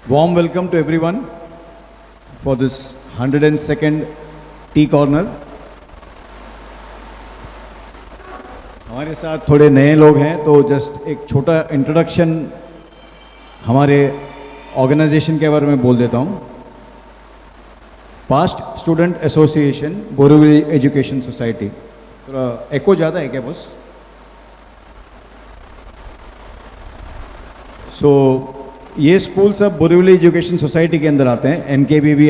Warm welcome to everyone for this 102nd T corner. हमारे साथ थोड़े नए लोग हैं तो जस्ट एक छोटा इंट्रोडक्शन हमारे ऑर्गेनाइजेशन के बारे में बोल देता हूँ। Past student association Borivali education society. थोड़ा एको ज़्यादा है क्या बस? ये स्कूल सब बोरीवली एजुकेशन सोसाइटी के अंदर आते हैं। MKVV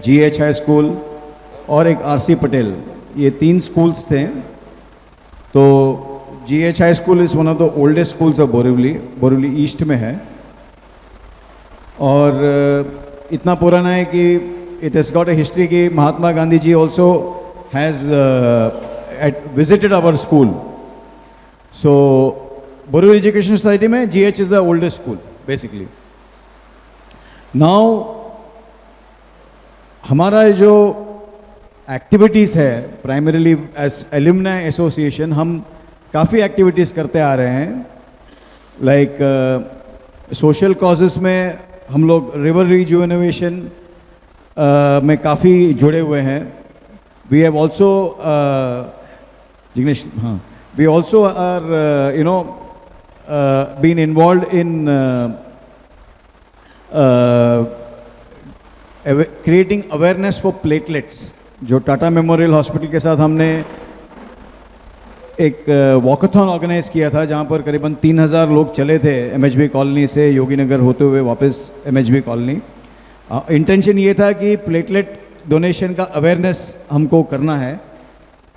GH स्कूल और एक RC पटेल, ये 3 स्कूल्स थे। तो GH school is one of the oldest schools of Borivali east में है और इतना पुराना है कि it has got a history कि Mahatma Gandhi ji also has visited our school. So Borivali education society में GH is the oldest school basically. Now हमारा जो एक्टिविटीज़ है प्राइमरीली एज एल्यूमनाई एसोसिएशन, हम काफ़ी एक्टिविटीज़ करते आ रहे हैं। लाइक सोशल कॉजेज़ में हम लोग रिवर रिजुवेनेशन में काफ़ी जुड़े हुए हैं। वी हैव ऑल्सो जिग्नेश, हाँ, we also are been involve in creating awareness for platelets. जो टाटा मेमोरियल हॉस्पिटल के साथ हमने एक वॉकथॉन ऑर्गेनाइज किया था जहाँ पर करीबन 3000 लोग चले थे MHB कॉलोनी से योगीनगर होते हुए वापस MHB कॉलोनी। इंटेंशन ये था कि प्लेटलेट डोनेशन का अवेयरनेस हमको करना है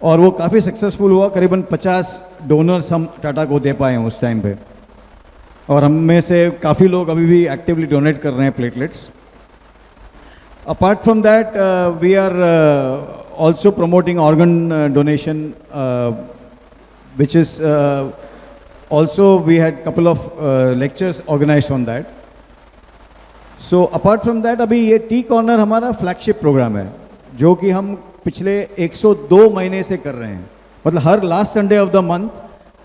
और वो काफ़ी सक्सेसफुल हुआ। करीबन 50 डोनर्स हम टाटा को दे पाए हैं उस टाइम पे और हम में से काफ़ी लोग अभी भी एक्टिवली डोनेट कर रहे हैं platelets. Apart from that we are also promoting organ donation which is also we had couple of lectures organized on that. So apart from that अभी ये टी कॉर्नर हमारा फ्लैगशिप प्रोग्राम है जो कि हम पिछले 102 महीने से कर रहे हैं। मतलब हर last Sunday of the month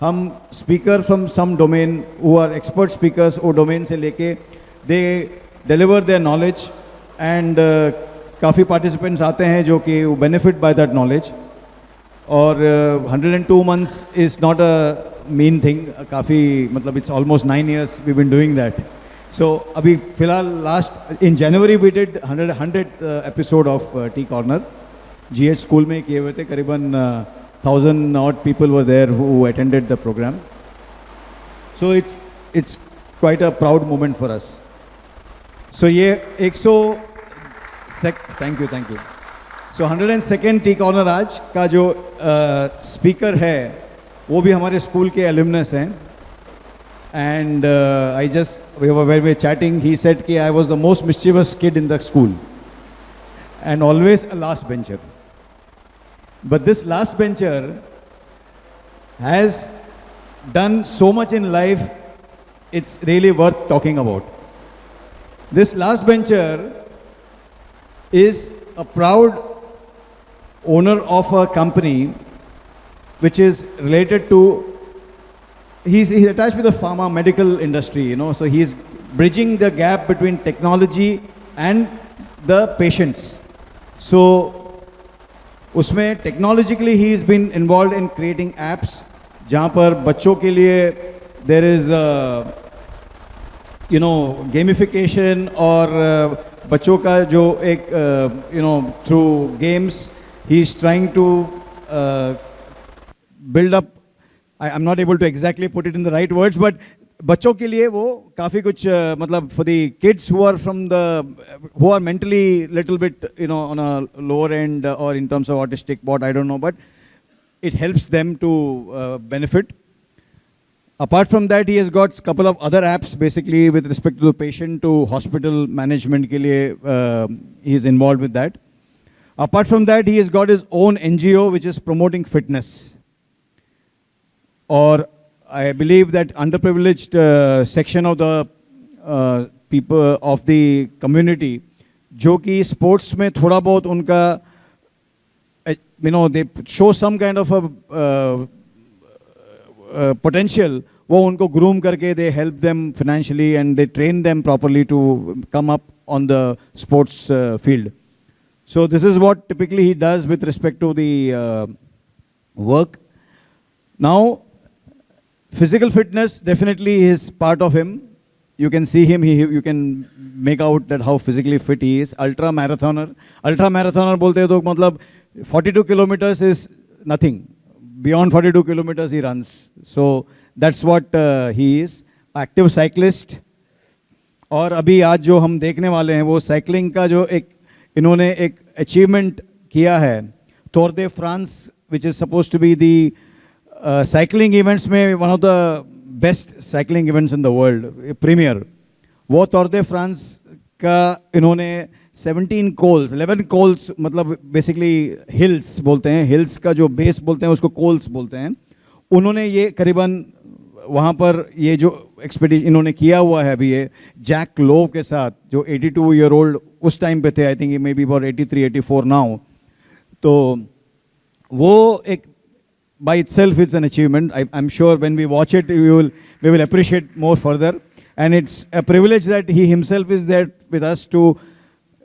हम speaker from some domain who are expert speakers वो डोमेन से लेके they deliver their knowledge and काफ़ी पार्टिसिपेंट्स आते हैं जो कि बेनिफिट बाय दैट नॉलेज। और 102 months is not a mean thing, काफ़ी मतलब it's almost 9 years we been doing that. So अभी फ़िलहाल last in January we did 100 episode of tea corner GH school में किए हुए थे। करीबन 1000 odd people were there who attended the program. So it's quite a proud moment for us. So ये 100 thank you. So 102nd T corner आज का जो speaker है वो भी हमारे स्कूल के एल्यूमनस हैं। And I just we were chatting, he said कि आई वाज द मोस्ट मिस्chievous kid in the school and always a last bencher. But this last bencher has done so much in life, it's really worth talking about. This last bencher is a proud owner of a company which is related to, he's attached with the pharma medical industry, so he's bridging the gap between technology and the patients. So उसमें technologically he is been involve in creating apps जहाँ पर बच्चों के लिए there is gamification और बच्चों का जो एक through games he is trying to build up, I am not able to exactly put it in the right words, but बच्चों के लिए वो काफ़ी कुछ मतलब for the kids who are from the who are mentally little bit on a lower end और in terms of autistic what I don't know, but it helps them to benefit. Apart from that, he has got couple of other apps basically with respect to the patient to hospital management के लिए he is involved with that. Apart from that, he has got his own NGO which is promoting fitness. Or I believe that underprivileged section of the people of the community जो कि sports में थोड़ा बहुत उनका they show some kind of a potential, वो उनको groom करके they help them financially and they train them properly to come up on the sports field. So this is what typically he does with respect to the work. Now, physical fitness definitely is part of him. You can see him, you can make out that how physically fit he is. Ultra marathoner बोलते हैं तो मतलब 42 kilometers is nothing. Beyond 42 kilometers he runs. So that's what he is. Active cyclist. और अभी आज जो हम देखने वाले हैं वो साइकिलिंग का जो एक इन्होंने एक अचीवमेंट किया है, Tour de France which is suppose to be the cycling events में one of the best cycling events in the world, premier. वो टूर दे फ्रांस का इन्होंने 11 कोल्स मतलब बेसिकली हिल्स बोलते हैं, हिल्स का जो बेस बोलते हैं उसको कोल्स बोलते हैं. उन्होंने ये करीबन वहाँ पर ये जो एक्सपीडिशन इन्होंने किया हुआ है अभी ये जैक लोव के साथ जो 82 ईयर ओल्ड उस टाइम पे थे, I think may be for 83-84 now. तो वो एक by itself it's an achievement. I'm sure when we watch it we will appreciate more further, and it's a privilege that he himself is there with us to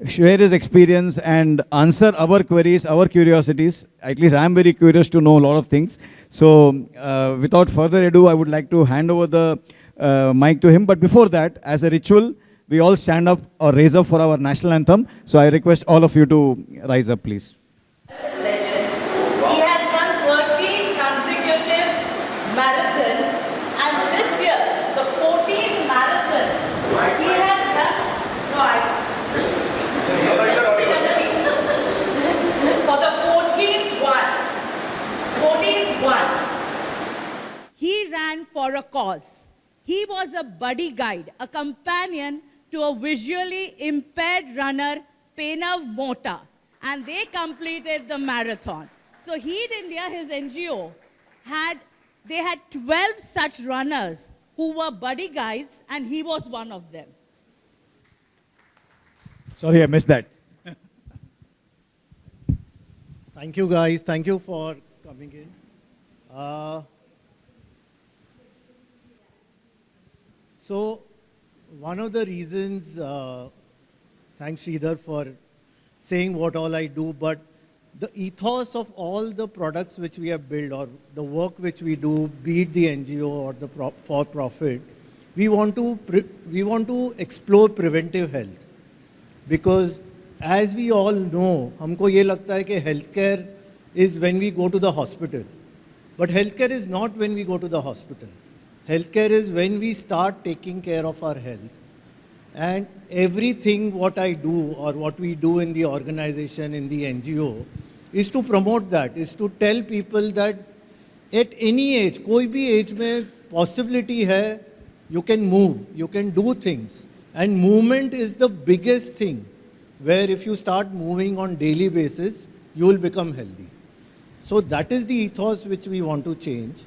share his experience and answer our queries, our curiosities. At least I am very curious to know a lot of things. So without further ado, I would like to hand over the mic to him. But before that, as a ritual, we all stand up or raise up for our national anthem. So I request all of you to rise up, please. Legends. He has run 13 consecutive marathon, and this year, the 14th marathon, he has done. No, for the 14th one, he ran for a cause. He was a buddy guide, a companion to a visually impaired runner, Penav Mota, and they completed the marathon. So Heat India, his NGO, had 12 such runners who were buddy guides, and he was one of them. Sorry, I missed that. Thank you, guys. Thank you for coming in. So, one of the reasons, thanks Sridhar for saying what all I do, but the ethos of all the products which we have built or the work which we do, be it the NGO or the for-profit, we want to explore preventive health. Because as we all know, हमको ये लगता है कि healthcare is when we go to the hospital. But healthcare is not when we go to the hospital. Healthcare is when we start taking care of our health. And everything what I do or what we do in the organization, in the NGO, is to promote that, is to tell people that at any age, कोई भी age में possibility है, you can move, you can do things. And movement is the biggest thing, where if you start moving on daily basis, you will become healthy. So that is the ethos which we want to change.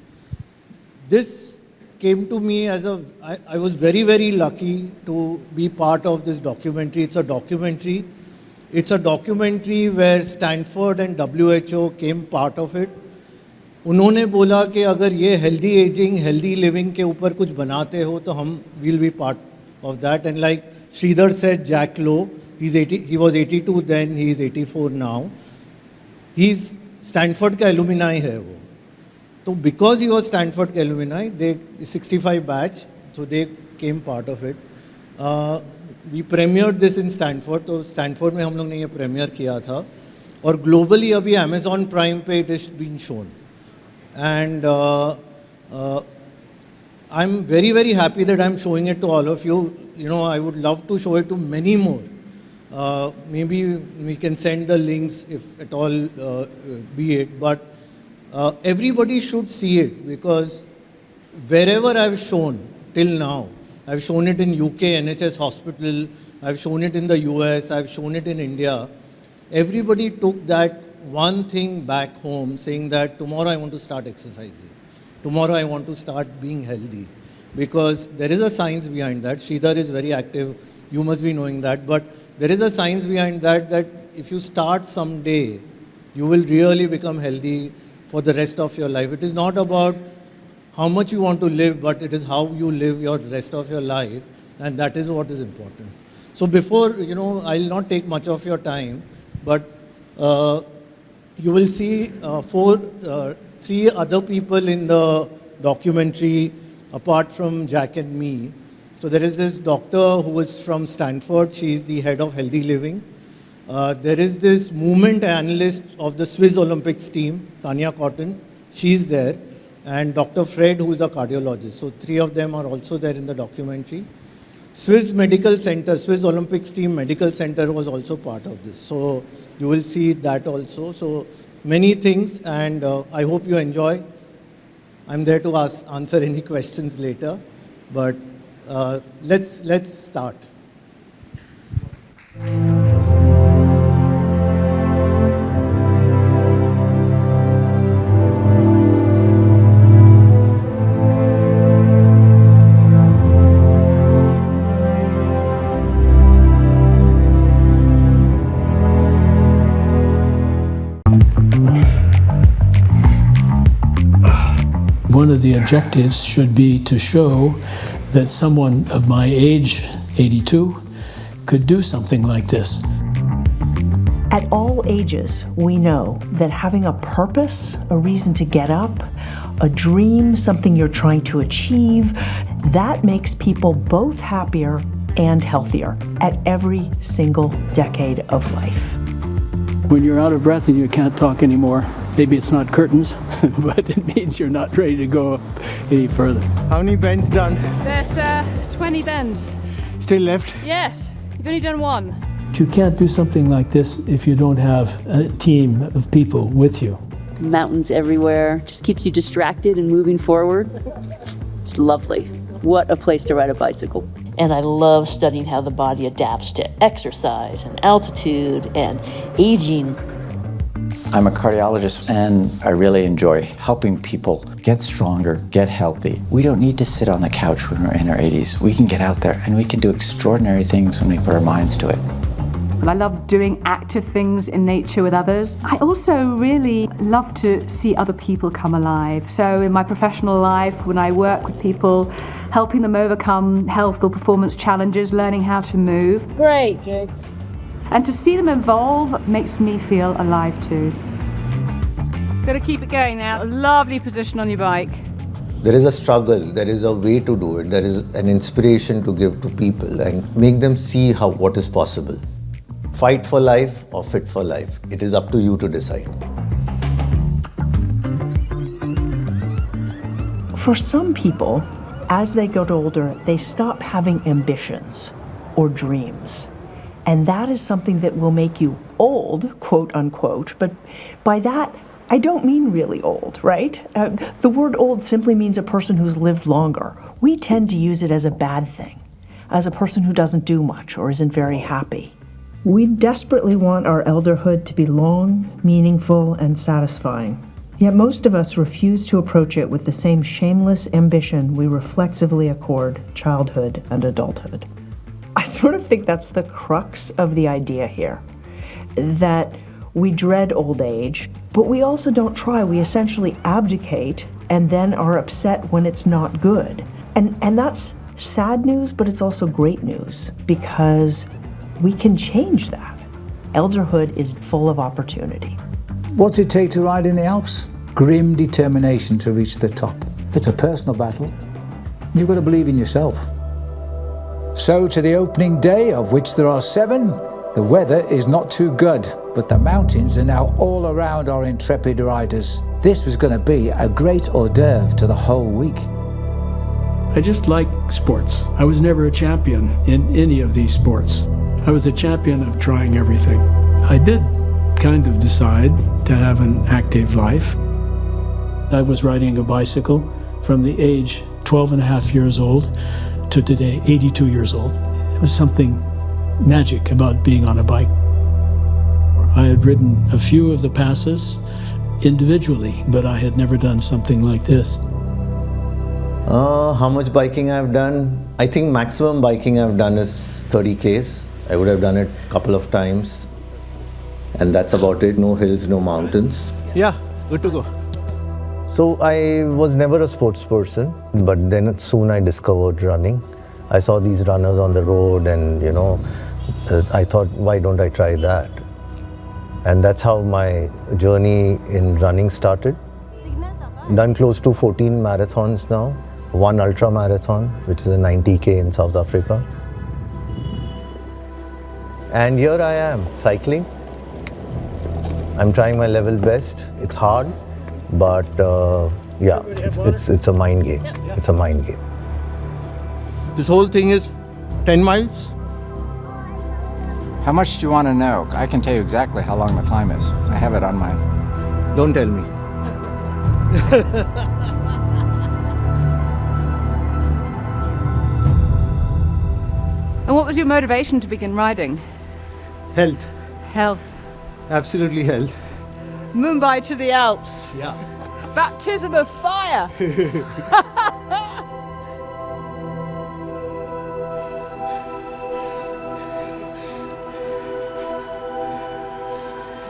This came to me as I was very, very lucky to be part of this documentary. It's a documentary. It's a documentary where Stanford and WHO came part of it. उन्होंने बोला कि अगर ये healthy aging, healthy living के ऊपर कुछ बनाते हो तो हम will be part of that. And like Sridhar said, Jack Lowe, he was 82 then, he is 84 now. He's Stanford का alumni है वो. So because he was Stanford के alumni, they 65 batch, so they came part of it. We premiered this in Stanford, तो Stanford में हम लोग ने ये premiere किया था. और globally अभी Amazon Prime पे it is being shown. And I'm very, very happy that I'm showing it to all of you. You know, I would love to show it to many more. Maybe we can send the links if at all be it. But everybody should see it, because wherever I've shown till now, I've shown it in UK, NHS hospital, I've shown it in the US, I've shown it in India. Everybody took that one thing back home, saying that tomorrow I want to start exercising. Tomorrow I want to start being healthy. Because there is a science behind that. Sridhar is very active. You must be knowing that. But there is a science behind that, that if you start someday, you will really become healthy for the rest of your life. It is not about how much you want to live, but it is how you live your rest of your life, and that is what is important. So before, I'll not take much of your time, but you will see three other people in the documentary apart from Jack and me. So there is this doctor who is from Stanford. She is the head of healthy living. There is this movement analyst of the Swiss Olympics team, Tanya Cotton. She's there. And Dr. Fred, who is a cardiologist. So three of them are also there in the documentary. Swiss Medical Center, Swiss Olympics team medical center was also part of this. So you will see that also. So many things, and I hope you enjoy. I'm there to answer any questions later, but let's start. One of the objectives should be to show that someone of my age, 82, could do something like this. At all ages, we know that having a purpose, a reason to get up, a dream, something you're trying to achieve, that makes people both happier and healthier at every single decade of life. When you're out of breath and you can't talk anymore, maybe it's not curtains, but it means you're not ready to go any further. How many bends done? There's 20 bends. Still left? Yes, you've only done one. You can't do something like this if you don't have a team of people with you. Mountains everywhere, just keeps you distracted and moving forward. It's lovely. What a place to ride a bicycle. And I love studying how the body adapts to exercise and altitude and aging. I'm a cardiologist and I really enjoy helping people get stronger, get healthy. We don't need to sit on the couch when we're in our 80s. We can get out there and we can do extraordinary things when we put our minds to it. And I love doing active things in nature with others. I also really love to see other people come alive. So in my professional life, when I work with people, helping them overcome health or performance challenges, learning how to move. Great, Jigs. And to see them evolve makes me feel alive too. Gotta keep it going now. A lovely position on your bike. There is a struggle, there is a way to do it, there is an inspiration to give to people and make them see what is possible. Fight for life or fit for life. It is up to you to decide. For some people, as they get older, they stop having ambitions or dreams. And that is something that will make you old, quote unquote. But by that, I don't mean really old, right? The word old simply means a person who's lived longer. We tend to use it as a bad thing, as a person who doesn't do much or isn't very happy. We desperately want our elderhood to be long, meaningful, and satisfying. Yet most of us refuse to approach it with the same shameless ambition we reflexively accord childhood and adulthood. I sort of think that's the crux of the idea here, that we dread old age, but we also don't try. We essentially abdicate and then are upset when it's not good. And that's sad news, but it's also great news because we can change that. Elderhood is full of opportunity. What's it take to ride in the Alps? Grim determination to reach the top. It's a personal battle. You've got to believe in yourself. So to the opening day, of which there are 7, the weather is not too good, but the mountains are now all around our intrepid riders. This was going to be a great hors d'oeuvre to the whole week. I just like sports. I was never a champion in any of these sports. I was a champion of trying everything. I did kind of decide to have an active life. I was riding a bicycle from the age 12 and a half years old to today, 82 years old. It was something magic about being on a bike. I had ridden a few of the passes individually, but I had never done something like this. How much biking I've done? I think maximum biking I've done is 30 Ks. I would have done it a couple of times. And that's about it. No hills, no mountains. Yeah, good to go. So I was never a sports person, but then soon I discovered running. I saw these runners on the road and, I thought, why don't I try that? And that's how my journey in running started. Done close to 14 marathons now, one ultra marathon, which is a 90K in South Africa. And here I am, cycling. I'm trying my level best. It's hard, but yeah, it's a mind game. It's a mind game. This whole thing is 10 miles. How much do you want to know? I can tell you exactly how long the climb is. I have it on my... Don't tell me. And what was your motivation to begin riding? Health. Health. Absolutely health. Mumbai to the Alps. Yeah. Baptism of fire.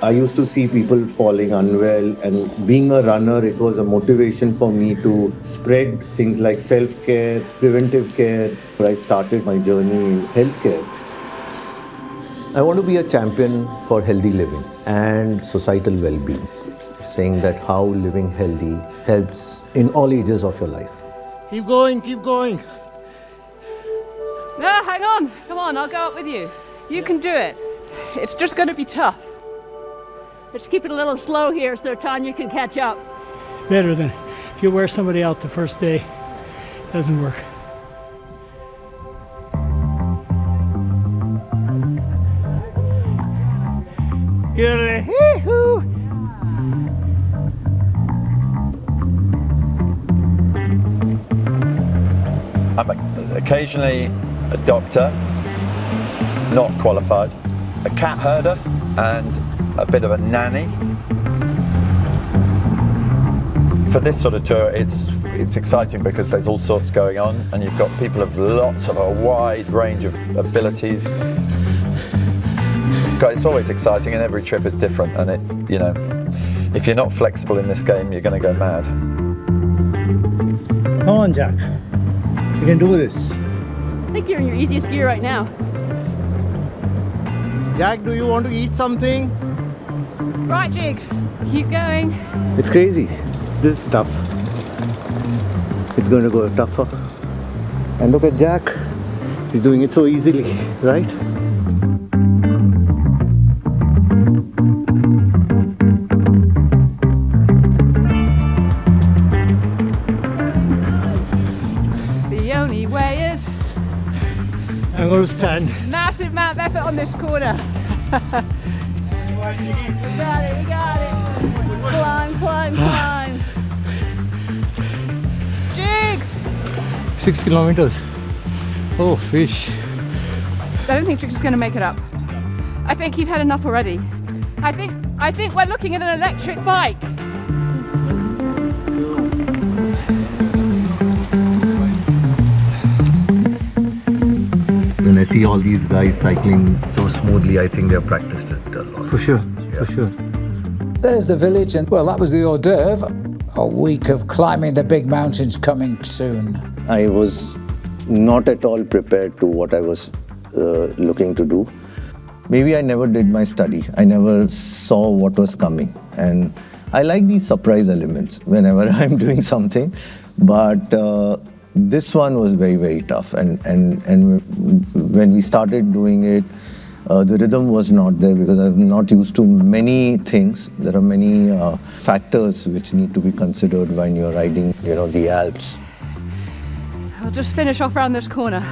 I used to see people falling unwell, and being a runner, it was a motivation for me to spread things like self-care, preventive care. I started my journey in healthcare. I want to be a champion for healthy living and societal well-being, saying that how living healthy helps in all ages of your life. Keep going, keep going. No, hang on. Come on, I'll go up with you. You can do it. It's just going to be tough. Let's keep it a little slow here so Tanya can catch up. Better than if you wear somebody out the first day. Doesn't work. You're a hee-hoo. I'm occasionally a doctor, not qualified, a cat herder, and a bit of a nanny. For this sort of tour, it's exciting because there's all sorts going on, and you've got people of lots of a wide range of abilities. It's always exciting, and every trip is different. And if you're not flexible in this game, you're going to go mad. Come on, Jack. You can do this. I think you're in your easiest gear right now. Jack, do you want to eat something? Right, Jigs. Keep going. It's crazy. This is tough. It's going to go tougher. And look at Jack. He's doing it so easily, right? The only way is... I'm going to stand. massive amount of effort on this corner. We got it, we got it. Climb, climb, climb. Jigs! 6 kilometers. Oh, fish. I don't think Jigs is going to make it up. I think he's had enough already. I think we're looking at an electric bike. When I see all these guys cycling so smoothly, I think they've practiced it a lot. For sure, for sure. There's the village, and well, that was the hors d'oeuvre. A week of climbing the big mountains coming soon. I was not at all prepared to what I was looking to do. Maybe I never did my study. I never saw what was coming. And I like these surprise elements whenever I'm doing something. But this one was very, very tough. And when we started doing it, the rhythm was not there because I'm not used to many things. There are many factors which need to be considered when you're riding, the Alps. I'll just finish off around this corner.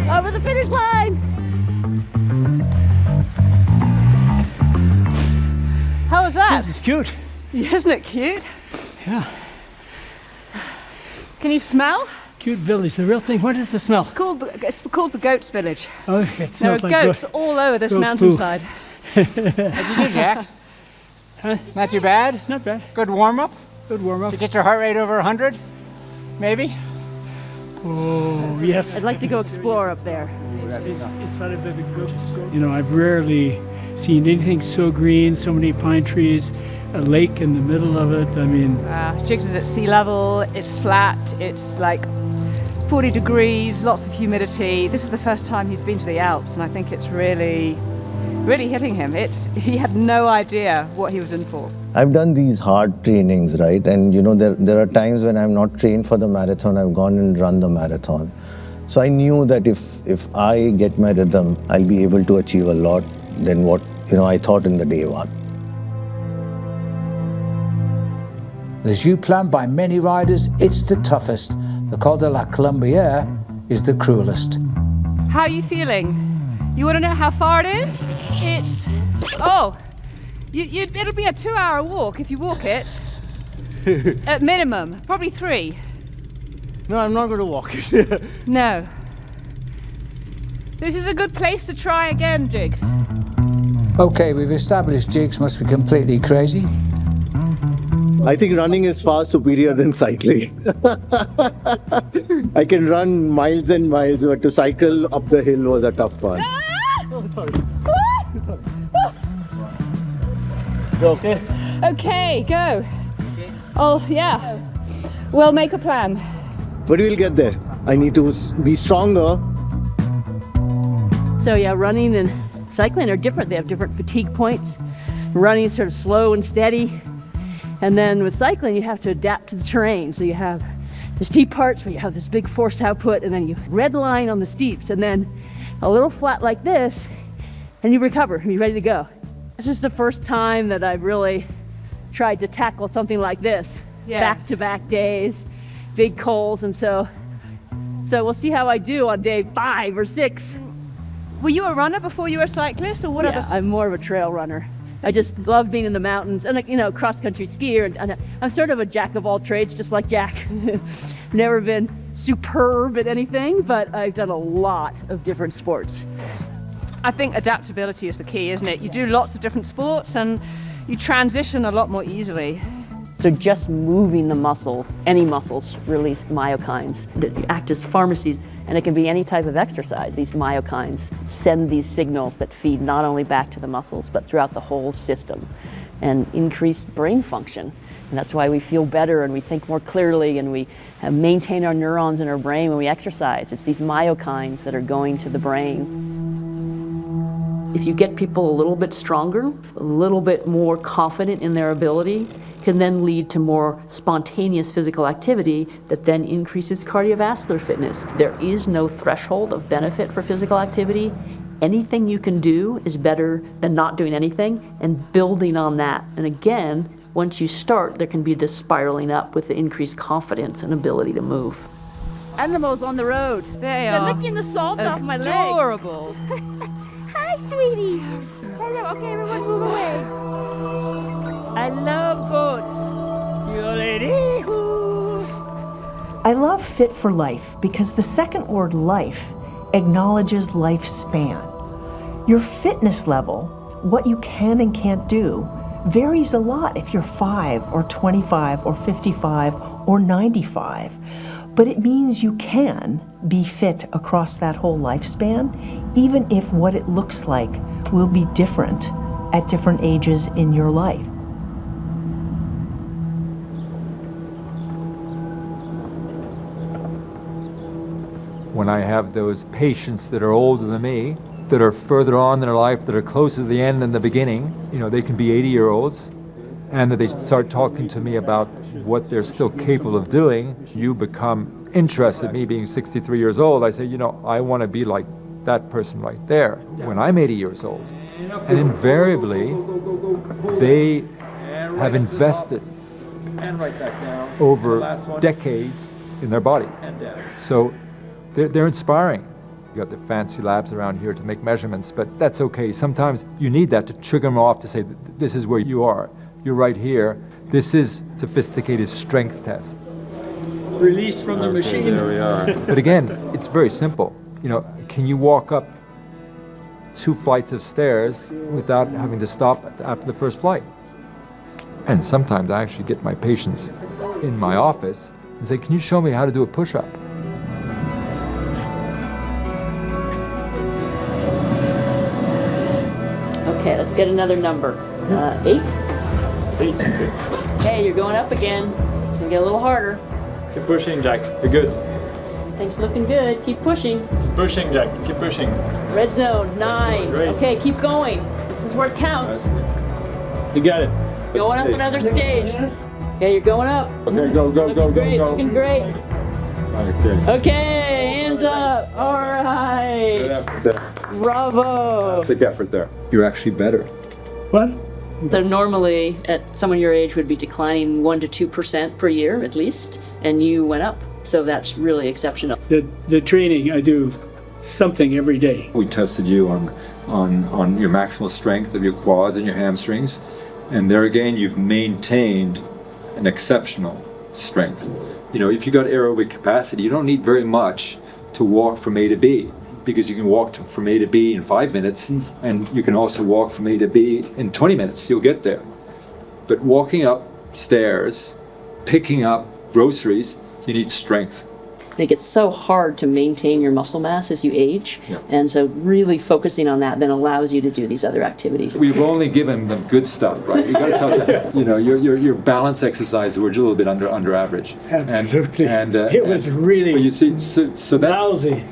Over the finish line! How was that? This is cute. Isn't it cute? Yeah. Can you smell? Cute village. The real thing. What is the smell? It's called the Goats Village. Oh, it There are smells like goats goat. all over this goat mountainside. How'd you do, Jack? Huh? Not too bad? Not bad. Good warm-up? Good warm up. To get your heart rate over 100? Maybe? Oh, yes. I'd like to go explore up there. It's very, very good. You know, I've rarely seen anything so green, so many pine trees, a lake in the middle of it. I mean, Jigs is at sea level, it's flat, it's like 40 degrees, lots of humidity. This is the first time he's been to the Alps, and I think it's really hitting him. He had no idea what he was in for. I've done these hard trainings, right? And you know, there are times when I'm not trained for the marathon, I've gone and run the marathon. So I knew that if I get my rhythm, I'll be able to achieve a lot than what, you know, I thought in the day one. The Joux Plane by many riders, it's the toughest. The Col de la Colombière is the cruelest. How are you feeling? You want to know how far it is? It'll be a 2-hour walk if you walk it. At minimum, probably 3. No, I'm not going to walk it. No. This is a good place to try again, Jigs. Okay, we've established Jigs must be completely crazy. I think running is far superior than cycling. I can run miles and miles, but to cycle up the hill was a tough one. Oh, sorry. You okay? Okay, go. Oh, yeah. We'll make a plan. But we'll get there. I need to be stronger. So yeah, running and cycling are different. They have different fatigue points. Running is sort of slow and steady. And then with cycling, you have to adapt to the terrain. So you have the steep parts where you have this big force output, and then you red line on the steeps, and then a little flat like this, and you recover and you're ready to go. This is the first time that I've really tried to tackle something like this. Yeah. Back-to-back days, big coals, and so we'll see how I do on day 5 or 6. Were you a runner before you were a cyclist, or what Yeah, I'm more of a trail runner. I just love being in the mountains, and you know, cross-country skier, and I'm sort of a jack of all trades, just like Jack. Never been superb at anything, but I've done a lot of different sports. I think adaptability is the key, isn't it? You do lots of different sports and you transition a lot more easily. So just moving the muscles, any muscles, release myokines that act as pharmacies, and it can be any type of exercise. These myokines send these signals that feed not only back to the muscles, but throughout the whole system, and increase brain function. And that's why we feel better and we think more clearly, and we maintain our neurons in our brain when we exercise. It's these myokines that are going to the brain. If you get people a little bit stronger, a little bit more confident in their ability, can then lead to more spontaneous physical activity that then increases cardiovascular fitness. There is no threshold of benefit for physical activity. Anything you can do is better than not doing anything, and building on that. And again, once you start, there can be this spiraling up with the increased confidence and ability to move. Animals on the road. They're licking the salt off my legs. Adorable. Hi, sweetie. Hello. Okay, everyone move away. I love goats. You lady. I love Fit for Life because the second word life acknowledges lifespan. Your fitness level, what you can and can't do, varies a lot if you're 5 or 25 or 55 or 95. But it means you can be fit across that whole lifespan, even if what it looks like will be different at different ages in your life. When I have those patients that are older than me, that are further on in their life, that are closer to the end than the beginning, you know, they can be 80-year-olds, and that they start talking to me about what they're still capable of doing, you become interested. Me being 63 years old, I say, you know, I want to be like that person right there when I'm 80 years old. And invariably, they have invested over decades in their body. So they're inspiring. You got the fancy labs around here to make measurements, but that's okay. Sometimes you need that to trigger them off to say, this is where you are. You're right here. This is sophisticated strength test. Released from the machine. There we are. But again, it's very simple. You know, can you walk up 2 flights of stairs without having to stop after the first flight? And sometimes I actually get my patients in my office and say, can you show me how to do a push-up? Okay, let's get another number. 8? 8. Hey, you're going up again. It's gonna get a little harder. Keep pushing, Jack. You're good. Everything's looking good. Keep pushing. Pushing, Jack. Keep pushing. Red zone, 9. Great. Okay, keep going. This is where it counts. You got it. Going up another stage. Okay, you're going up. Okay, go. Looking great. Okay. Okay, hands up. All right. Bravo. Fantastic effort there. You're actually better. What? So normally, at someone your age would be declining 1 to 2% per year at least, and you went up. So that's really exceptional. The training, I do something every day. We tested you on your maximal strength of your quads and your hamstrings, and there again you've maintained an exceptional strength. You know, if you got aerobic capacity, you don't need very much to walk from A to B, because you can walk from A to B in 5 minutes, and you can also walk from A to B in 20 minutes. You'll get there. But walking up stairs, picking up groceries, you need strength. I think it's so hard to maintain your muscle mass as you age, and so really focusing on that then allows you to do these other activities. We've only given them good stuff, right? You got to tell them, you know, your balance exercises were a little bit under average. Absolutely. And it was really you see, so that's lousy.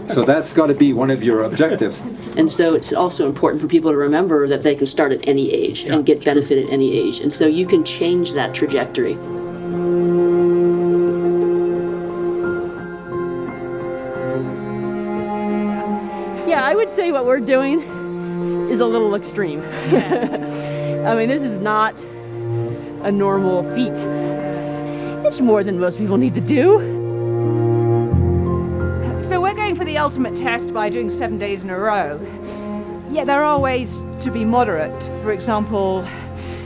so that's got to be one of your objectives. And so it's also important for people to remember that they can start at any age and get benefit at any age, and so you can change that trajectory. Yeah, I would say what we're doing is a little extreme. I mean, this is not a normal feat. It's more than most people need to do. So we're going for the ultimate test by doing 7 days in a row. Yeah, there are ways to be moderate. For example,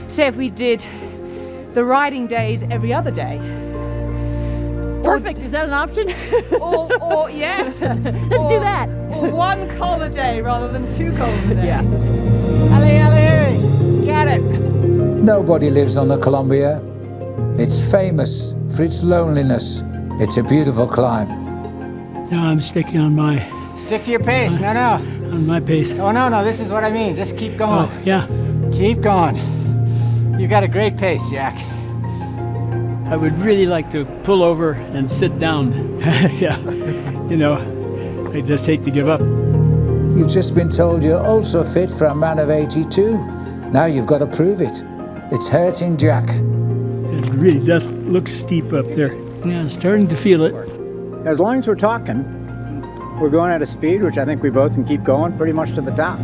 say if we did the riding days every other day. Perfect, is that an option? or yes. Let's do that. Or 1 cold a day rather than 2 cold a day. Yeah. Ali, get it. Nobody lives on the Columbia. It's famous for its loneliness. It's a beautiful climb. No, I'm sticking on my... Stick to your pace. No. On my pace. Oh, no. This is what I mean. Just keep going. Oh, yeah. Keep going. You've got a great pace, Jack. I would really like to pull over and sit down. Yeah. You know, I just hate to give up. You've just been told you're ultra fit for a man of 82. Now you've got to prove it. It's hurting, Jack. It really does look steep up there. Yeah, starting to feel it. As long as we're talking, we're going at a speed, which I think we both can keep going pretty much to the top.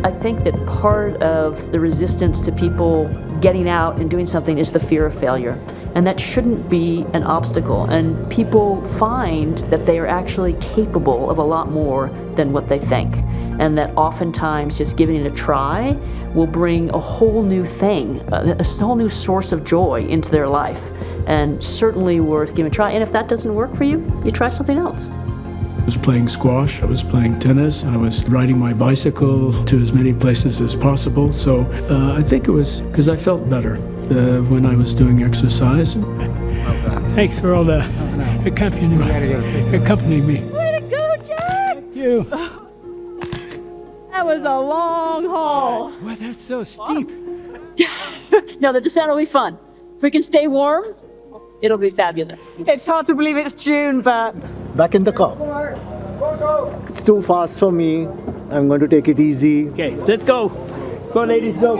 I think that part of the resistance to people getting out and doing something is the fear of failure. And that shouldn't be an obstacle. And people find that they are actually capable of a lot more than what they think. And that oftentimes just giving it a try will bring a whole new thing, a whole new source of joy into their life. And certainly worth giving a try. And if that doesn't work for you, you try something else. I was playing squash, I was playing tennis, I was riding my bicycle to as many places as possible. So I think it was because I felt better when I was doing exercise. Thanks for all the accompanying me. Way to go, Jack! Thank you. That was a long haul. Well, that's so steep. No, the descent will be fun. If we can stay warm, it'll be fabulous. It's hard to believe it's June, but... Back in the car. It's too fast for me. I'm going to take it easy. Okay, let's go. Go, ladies, go.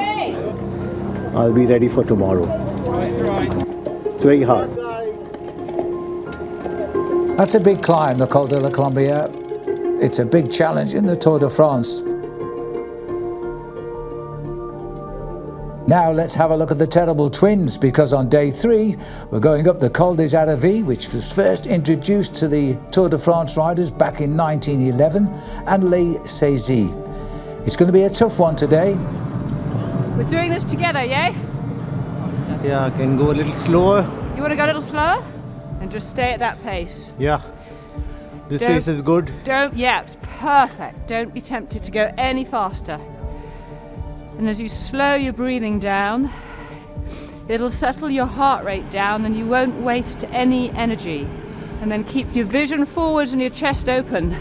I'll be ready for tomorrow. It's very hard. That's a big climb, the Col de la Colombière. It's a big challenge in the Tour de France. Now let's have a look at the Terrible Twins, because on day 3 we're going up the Col des Aravis, which was first introduced to the Tour de France riders back in 1911, and Les Saisies. It's going to be a tough one today. We're doing this together, yeah? Yeah, I can go a little slower. You want to go a little slower? And just stay at that pace. Yeah. This pace is good. Yeah, it's perfect. Don't be tempted to go any faster. And as you slow your breathing down, it'll settle your heart rate down and you won't waste any energy. And then keep your vision forwards and your chest open.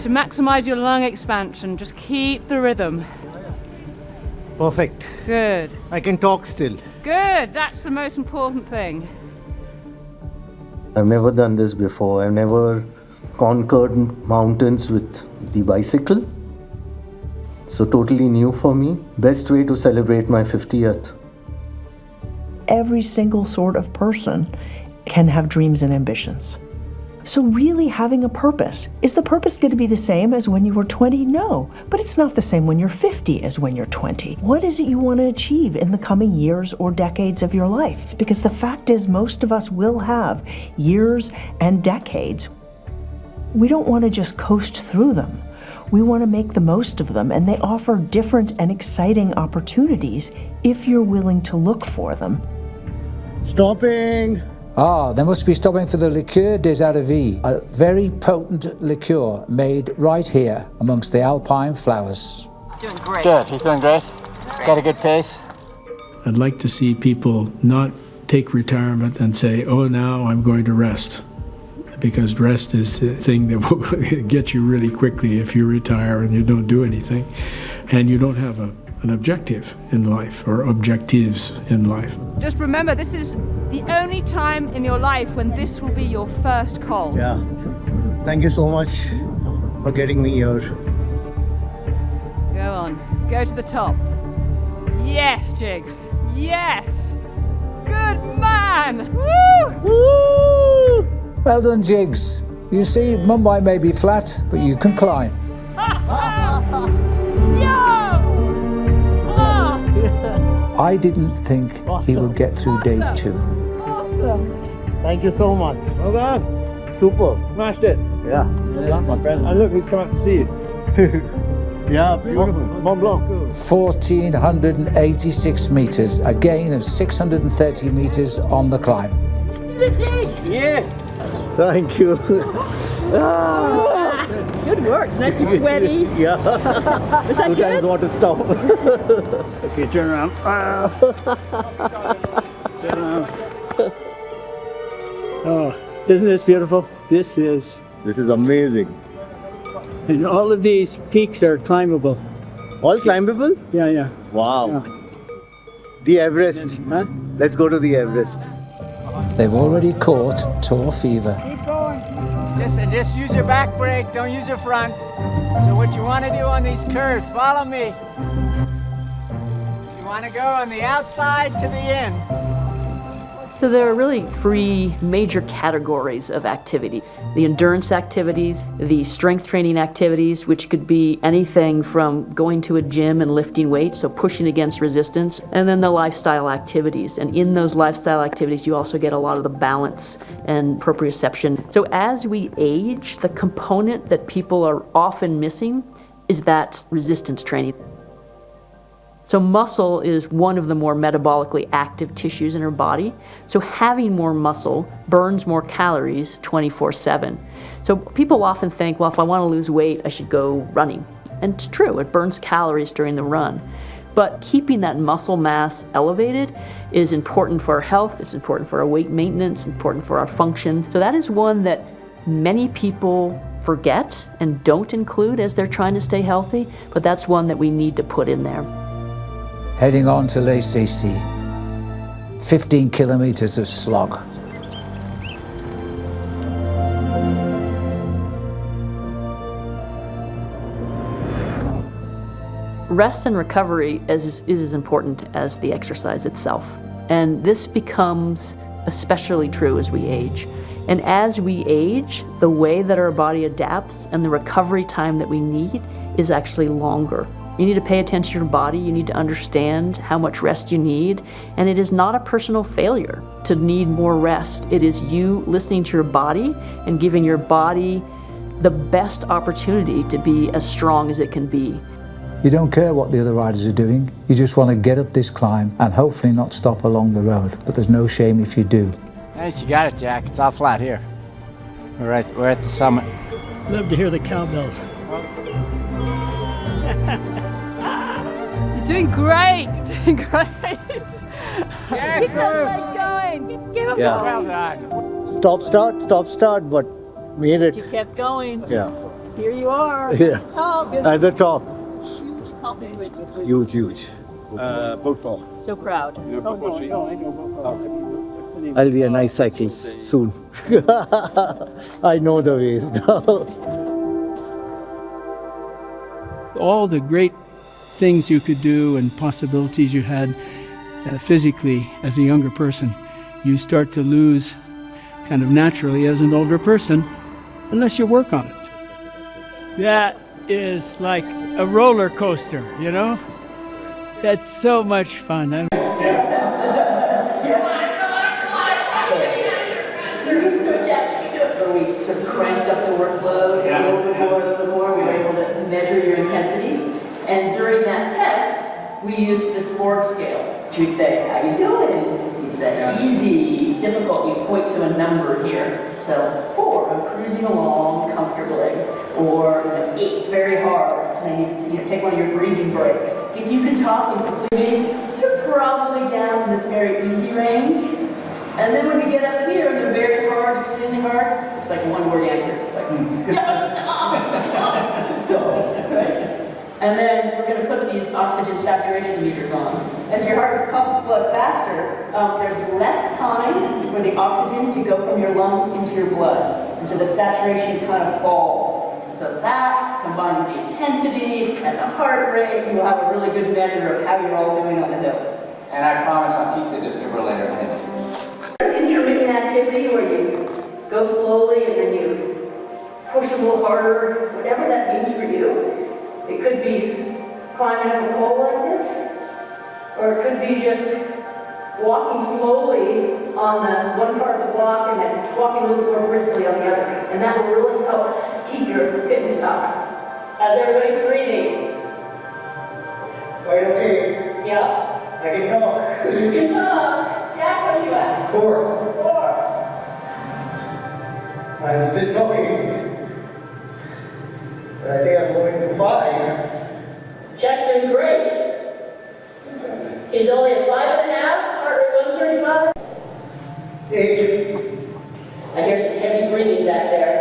to maximize your lung expansion. Just keep the rhythm. Perfect. Good. I can talk still. Good. That's the most important thing. I've never done this before. I've never conquered mountains with the bicycle. So totally new for me. Best way to celebrate my 50th. Every single sort of person can have dreams and ambitions. So really having a purpose. Is the purpose going to be the same as when you were 20? No, but it's not the same when you're 50 as when you're 20. What is it you want to achieve in the coming years or decades of your life? Because the fact is most of us will have years and decades. We don't want to just coast through them. We want to make the most of them, and they offer different and exciting opportunities if you're willing to look for them. Stopping. Ah, they must be stopping for the liqueur des Aravis, a very potent liqueur made right here amongst the alpine flowers. Doing great. Good, he's doing great. Got a good pace. I'd like to see people not take retirement and say, oh, now I'm going to rest. Because rest is the thing that will get you really quickly if you retire and you don't do anything. And you don't have an objective in life or objectives in life. Just remember, this is the only time in your life when this will be your first call. Yeah. Thank you so much for getting me here. Go on. Go to the top. Yes, Jigs. Yes. Good man. Woo! Woo! Well done, Jigs. You see, Mumbai may be flat, but you can climb. I didn't think he would get through day 2. Awesome. Thank you so much. Well done. Super. Smashed it. Yeah. Well done, my friend. And look who's come out to see you. Yeah, beautiful. Mont Blanc. 1,486 meters, a gain of 630 meters on the climb. Yeah. Thank you. Good work. Nice and sweaty. Yeah. Was that 2 times good? want to stop. Okay, turn around. Turn around. Oh, isn't this beautiful? This is amazing. And all of these peaks are climbable. All climbable? Yeah. Wow. Yeah. The Everest. Huh? Let's go to the Everest. They've already caught tour fever. Keep going. Just use your back brake, don't use your front. So what you want to do on these curves, follow me. You want to go on the outside to the end. So there are really 3 major categories of activity. The endurance activities, the strength training activities, which could be anything from going to a gym and lifting weights, so pushing against resistance, and then the lifestyle activities. And in those lifestyle activities, you also get a lot of the balance and proprioception. So as we age, the component that people are often missing is that resistance training. So muscle is one of the more metabolically active tissues in our body. So having more muscle burns more calories 24/7. So people often think, well, if I want to lose weight, I should go running. And it's true, it burns calories during the run. But keeping that muscle mass elevated is important for our health, it's important for our weight maintenance, important for our function. So that is one that many people forget and don't include as they're trying to stay healthy, but that's one that we need to put in there. Heading on to l'ACC. 15 kilometers of slog. Rest and recovery is as important as the exercise itself. And this becomes especially true as we age. And as we age, the way that our body adapts and the recovery time that we need is actually longer. You need to pay attention to your body, you need to understand how much rest you need, and it is not a personal failure to need more rest. It is you listening to your body and giving your body the best opportunity to be as strong as it can be. You don't care what the other riders are doing, you just want to get up this climb and hopefully not stop along the road, but there's no shame if you do. Nice, you got it, Jack. It's all flat here. We're at the summit. Love to hear the cowbells. You're doing great. You're doing great. Yeah, keep those legs going. Keep them Yeah. Well going. done. Stop, start, but made it. You kept going. Yeah. Here you are. Yeah. Top. At the top. Huge. Huge. Both ball. So proud. I'll be a nice cyclist soon. I know the ways now. All the great things you could do and possibilities you had physically as a younger person, you start to lose kind of naturally as an older person unless you work on it. That is like a roller coaster, you know? That's so much fun. Sort of cranked up the workload a little bit more. We were able to measure your intensity. And during that test, we used this board scale. We'd say, how you doing? You'd say, easy, difficult. You'd point to a number here. So 4, I'm cruising along comfortably. Or 8, very hard. And I need to take one of your breathing breaks. If you can talk and completely, you're probably down in this very easy range. And then when you get up here and they're very hard, extremely hard, it's like one word answer. It's like, stop. Right? And then we're going to put these oxygen saturation meters on. As your heart pumps blood faster, there's less time for the oxygen to go from your lungs into your blood. And so the saturation kind of falls. So that, combined with the intensity and the heart rate, you will have a really good measure of how you're all doing on the hill. And I promise I'll keep the defibrillator in. Intermittent activity where you go slowly and then you push a little harder, whatever that means for you. It could be climbing up a pole like this, or it could be just walking slowly on the one part of the block and then walking a little more briskly on the other. And that will really help keep your fitness up. How's everybody breathing? Quite okay. Yeah. I can talk. You can talk. Jack, what are you at? 4. 4. I'm still talking. But I think I'm going to 5. Jack's doing great. He's only at 5.5, heart rate 135. 8. I hear some heavy breathing back there.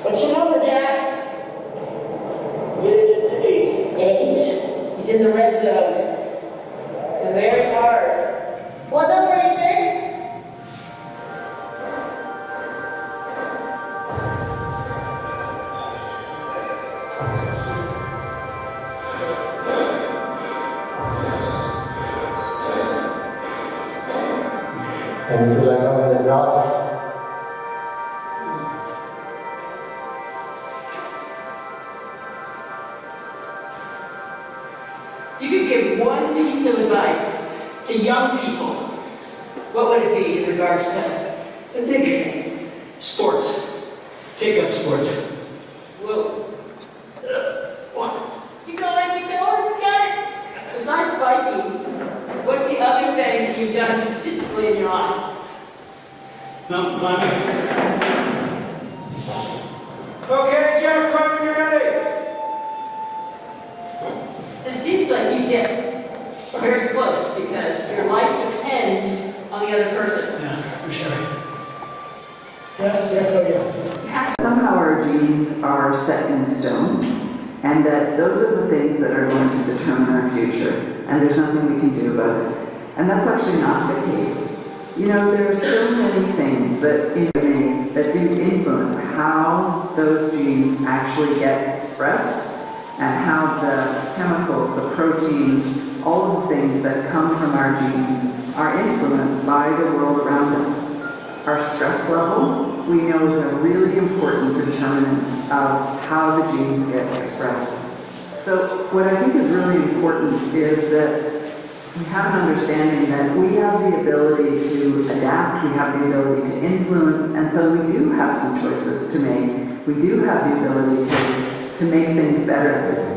What's your number, Jack? 8. 8. He's in the red zone. And very hard. What number is this? And if you lie down in the grass, you could give one piece of advice to young people, what would it be in regards to, let's think, sports? Take up sports. Whoa. Keep going, got it. Besides biking, what's the other thing that you've done consistently in your life? Mountain climbing. Okay, Jennifer, when you're ready. It seems like you get very close because your life depends on the other person. Yeah, for sure. Somehow our genes are set in stone, and that those are the things that are going to determine our future, and there's nothing we can do about it. And that's actually not the case. You know, there are so many things that do influence how those genes actually get expressed, and how the chemicals, the proteins, all of the things that come from our genes are influenced by the world around us. Our stress level, we know, is a really important determinant of how the genes get expressed. So what I think is really important is that we have an understanding that we have the ability to adapt, we have the ability to influence, and so we do have some choices to make. We do have the ability to make things better.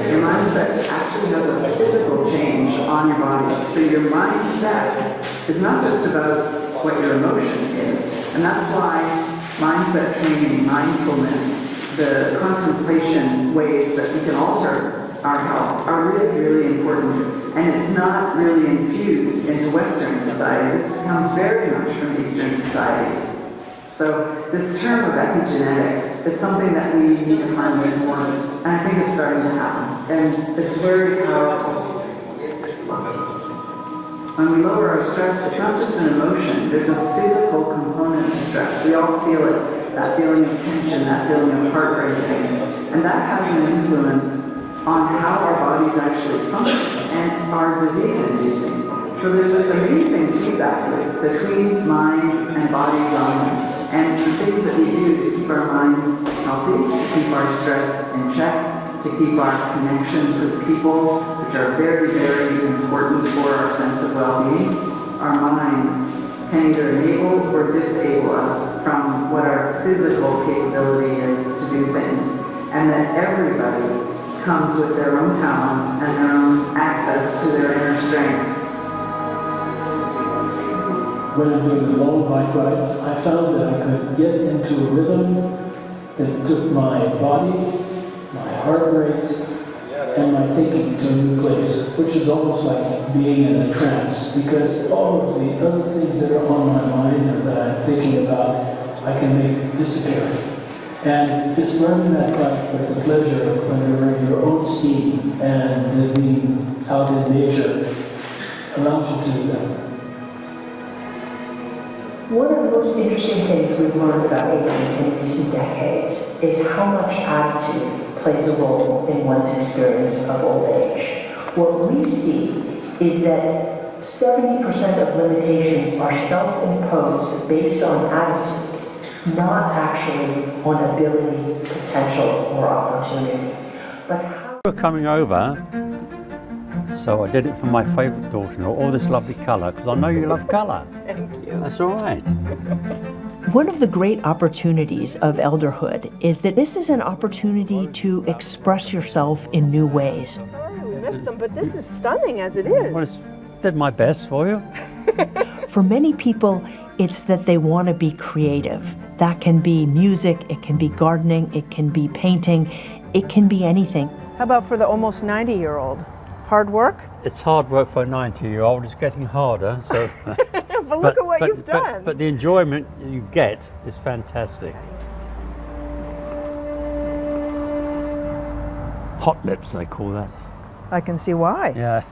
Your mindset actually has a physical change on your body. So your mindset is not just about what your emotion is. And that's why mindset training, mindfulness, the contemplation ways that we can alter our health are really, really important. And it's not really infused into Western societies. This comes very much from Eastern societies. So this term of epigenetics, it's something that we need to harness more. And I think it's starting to happen. And it's very powerful. When we lower our stress, it's not just an emotion. There's a physical component to stress. We all feel it. That feeling of tension, that feeling of heart racing. And that has an influence on how our bodies actually function and are disease-inducing. So there's this amazing feedback loop between mind and body wellness, and the things that we do to keep our minds healthy, to keep our stress in check, to keep our connections with people, which are very, very important for our sense of well-being. Our minds can either enable or disable us from what our physical capability is to do things, and that everybody comes with their own talent and their own access to their inner strength. When I'm doing the long bike rides, I found that I could get into a rhythm that took my body, my heart rate, and my thinking to a new place, which is almost like being in a trance, because all of the other things that are on my mind or that I'm thinking about, I can make disappear. And just riding that bike with the pleasure of under your own steam and being out in nature allows you to do that. One of the most interesting things we've learned about aging in recent decades is how much attitude plays a role in one's experience of old age. What we see is that 70% of limitations are self-imposed based on attitude, not actually on ability, potential, or opportunity. But how... We're coming over, so I did it for my favourite daughter-in-law, all this lovely colour, because I know you love colour. Thank you. That's all right. One of the great opportunities of elderhood is that this is an opportunity to express yourself in new ways. Sorry we missed them, but this is stunning as it is. Well, did my best for you. For many people, it's that they want to be creative. That can be music, it can be gardening, it can be painting, it can be anything. How about for the almost 90-year-old? Hard work? It's hard work for a 90-year-old. It's getting harder. So, but look at what you've done. But the enjoyment you get is fantastic. Hot lips, they call that. I can see why. Yeah.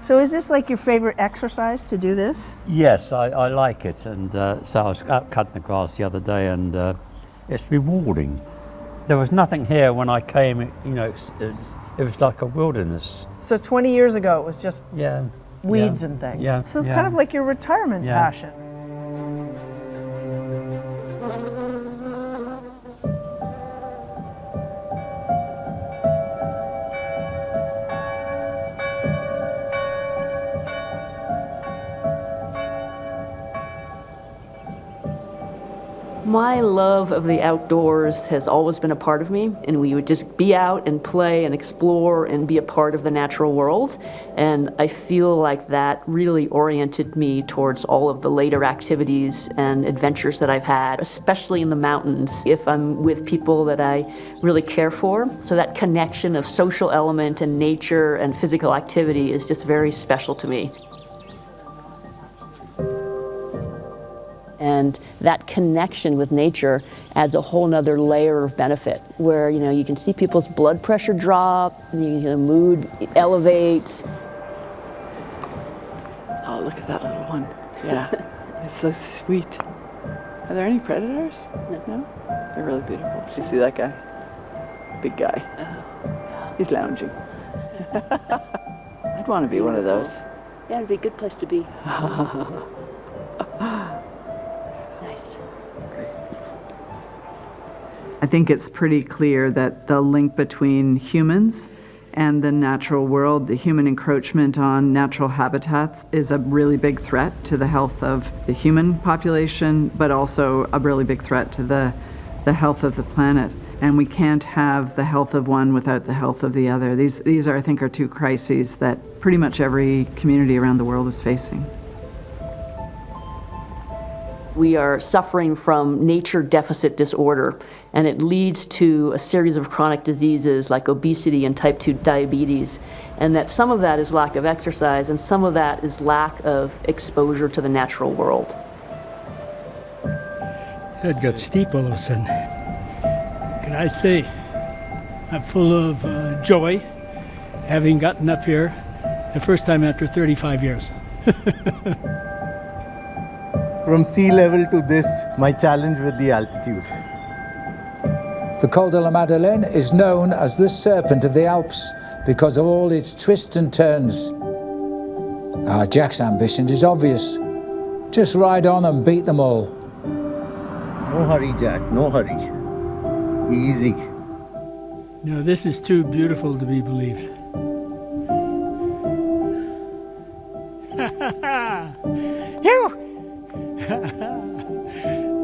So is this like your favorite exercise to do this? Yes, I like it. And so I was out cutting the grass the other day, and it's rewarding. There was nothing here when I came, you know, it was like a wilderness. So 20 years ago, it was just weeds yeah, and things. Yeah, so it's kind of like your retirement passion. My love of the outdoors has always been a part of me, and we would just be out and play and explore and be a part of the natural world. And I feel like that really oriented me towards all of the later activities and adventures that I've had, especially in the mountains, if I'm with people that I really care for. So that connection of social element and nature and physical activity is just very special to me. And that connection with nature adds a whole nother layer of benefit where, you know, you can see people's blood pressure drop, the mood elevates. Oh, look at that little one. Yeah, it's so sweet. Are there any predators? No? They're really beautiful. Do you see that guy? Big guy. He's lounging. I'd want to be one of those. Yeah, it'd be a good place to be. I think it's pretty clear that the link between humans and the natural world, the human encroachment on natural habitats, is a really big threat to the health of the human population, but also a really big threat to the health of the planet. And we can't have the health of one without the health of the other. These are, I think, are two crises that pretty much every community around the world is facing. We are suffering from nature deficit disorder, and it leads to a series of chronic diseases like obesity and type 2 diabetes, and that some of that is lack of exercise and some of that is lack of exposure to the natural world. It got steep all of a sudden. Can I say I'm full of joy having gotten up here the first time after 35 years. From sea level to this, my challenge with the altitude. The Col de la Madeleine is known as the Serpent of the Alps because of all its twists and turns. Jack's ambition is obvious. Just ride on and beat them all. No hurry, Jack, no hurry. Easy. No, this is too beautiful to be believed.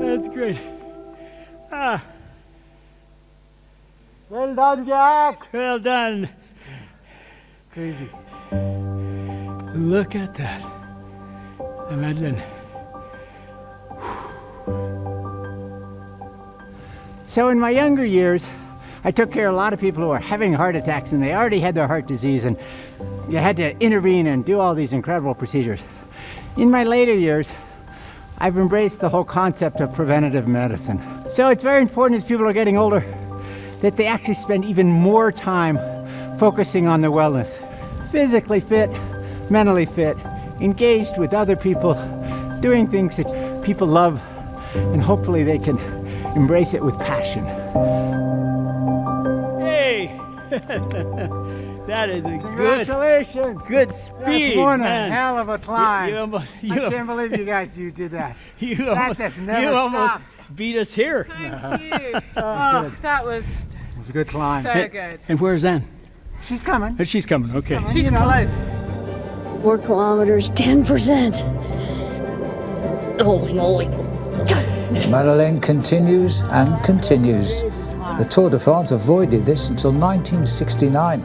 That's great. Well done, Jack. Well done. Crazy. Look at that. Madeleine. So in my younger years, I took care of a lot of people who were having heart attacks and they already had their heart disease, and you had to intervene and do all these incredible procedures. In my later years, I've embraced the whole concept of preventative medicine. So it's very important as people are getting older that they actually spend even more time focusing on their wellness. Physically fit, mentally fit, engaged with other people, doing things that people love, and hopefully they can embrace it with passion. Hey! That is a Congratulations! good speed, That's one man. hell of a climb. You I can't believe you guys did that. You almost beat us here. Thank you. Oh, good. That was It was a good climb. so good. And where's Anne? She's coming. She's coming, okay. She's close. 4 kilometers, 10%. Holy moly. Madeleine continues and continues. The Tour de France avoided this until 1969.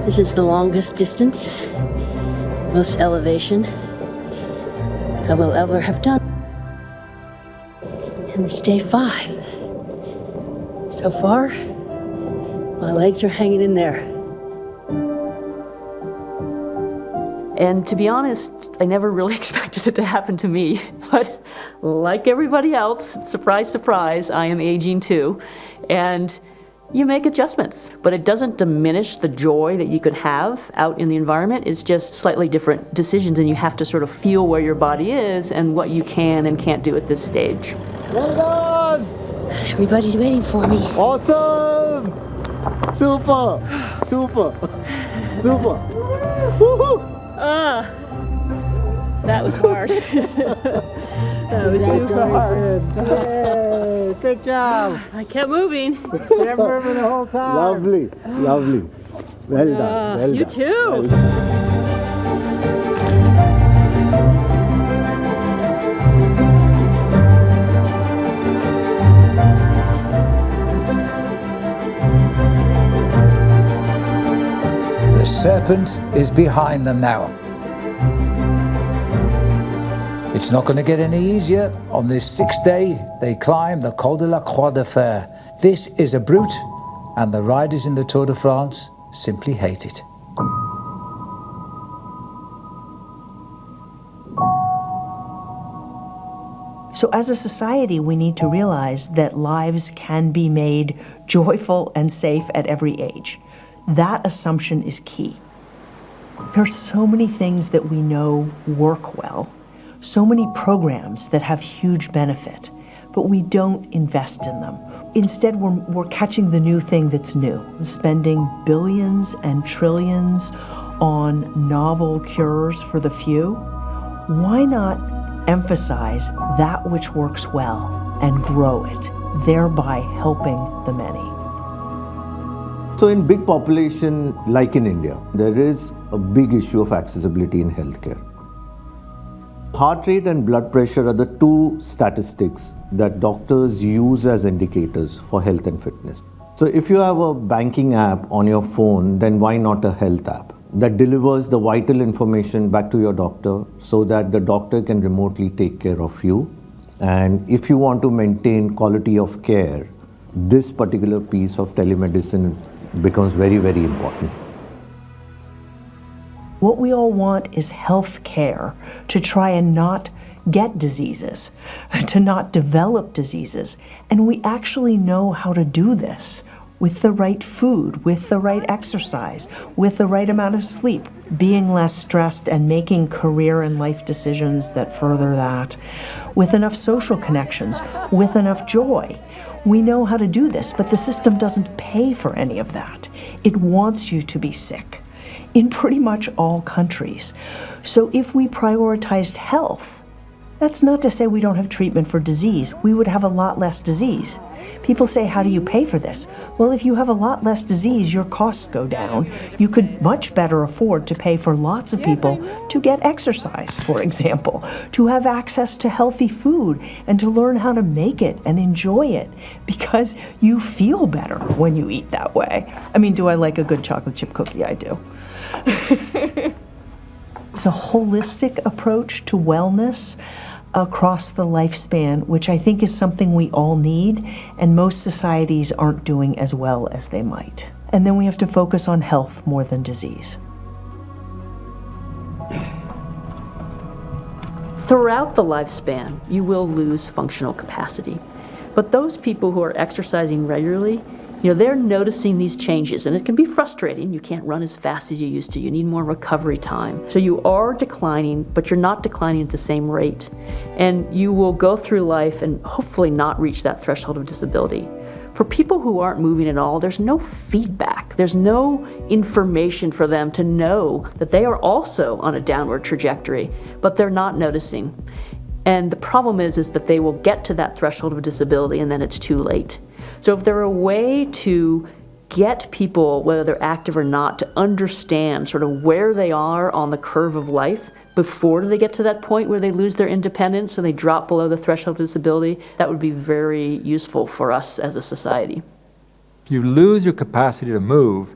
This is the longest distance, most elevation I will ever have done. And it's day 5. So far, my legs are hanging in there. And to be honest, I never really expected it to happen to me. But like everybody else, surprise, surprise, I am aging too. And you make adjustments, but it doesn't diminish the joy that you could have out in the environment. It's just slightly different decisions, and you have to sort of feel where your body is and what you can and can't do at this stage. Well done! Everybody's waiting for me. Awesome! Super! Super! Super! Woohoo! That was hard. That was super hard. Hey, good job! I kept moving. Kept moving the whole time. Lovely, lovely. Well done, well you done. too. Well done. The Serpent is behind them now. It's not going to get any easier. On this 6th day, they climb the Col de la Croix de Fer. This is a brute, and the riders in the Tour de France simply hate it. So as a society, we need to realize that lives can be made joyful and safe at every age. That assumption is key. There are so many things that we know work well, so many programs that have huge benefit, but we don't invest in them. Instead, we're catching the new thing that's new, spending billions and trillions on novel cures for the few. Why not emphasize that which works well and grow it, thereby helping the many? So in big population like in India, there is a big issue of accessibility in healthcare. Heart rate and blood pressure are the two statistics that doctors use as indicators for health and fitness. So if you have a banking app on your phone, then why not a health app? that delivers the vital information back to your doctor so that the doctor can remotely take care of you. And if you want to maintain quality of care, this particular piece of telemedicine becomes very, very important. What we all want is health care to try and not get diseases, to not develop diseases. And we actually know how to do this with the right food, with the right exercise, with the right amount of sleep, being less stressed and making career and life decisions that further that, with enough social connections, with enough joy. We know how to do this, but the system doesn't pay for any of that. It wants you to be sick in pretty much all countries. So if we prioritized health, that's not to say we don't have treatment for disease. We would have a lot less disease. People say, how do you pay for this? Well, if you have a lot less disease, your costs go down. You could much better afford to pay for lots of people to get exercise, for example, to have access to healthy food and to learn how to make it and enjoy it because you feel better when you eat that way. I mean, do I like a good chocolate chip cookie? I do. It's a holistic approach to wellness across the lifespan, which I think is something we all need, and most societies aren't doing as well as they might. And then we have to focus on health more than disease. Throughout the lifespan, you will lose functional capacity. But those people who are exercising regularly, they're noticing these changes, and it can be frustrating. You can't run as fast as you used to. You need more recovery time. So you are declining, but you're not declining at the same rate. And you will go through life and hopefully not reach that threshold of disability. For people who aren't moving at all, there's no feedback. There's no information for them to know that they are also on a downward trajectory, but they're not noticing. And the problem is that they will get to that threshold of disability and then it's too late. So if there were a way to get people, whether they're active or not, to understand sort of where they are on the curve of life before they get to that point where they lose their independence and they drop below the threshold of disability, that would be very useful for us as a society. If you lose your capacity to move,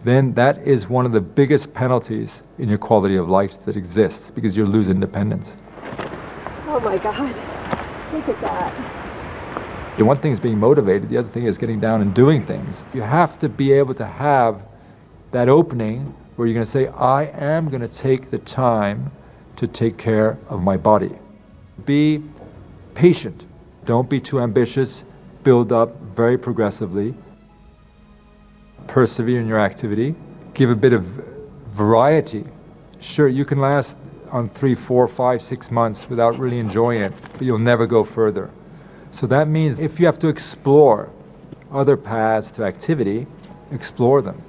then that is one of the biggest penalties in your quality of life that exists, because you lose independence. Oh my God, look at that. The one thing is being motivated, the other thing is getting down and doing things. You have to be able to have that opening where you're going to say, I am going to take the time to take care of my body. Be patient. Don't be too ambitious. Build up very progressively. Persevere in your activity. Give a bit of variety. Sure, you can last on 3, 4, 5, 6 months without really enjoying it, but you'll never go further. So that means if you have to explore other paths to activity, explore them.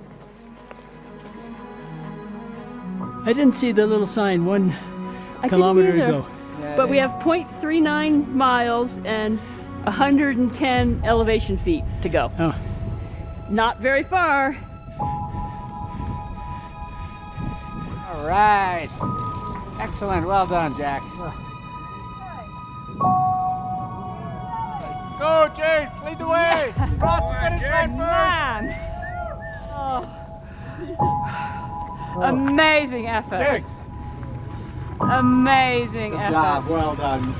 I didn't see the little sign 1 kilometer ago. But we have 0.39 miles and 110 elevation feet to go. Oh. Not very far. All right. Excellent. Well done, Jack. Go, Chase! Lead the way! Cross the finish line first! Oh. Amazing effort. Chase! Amazing Good effort. job. Well done.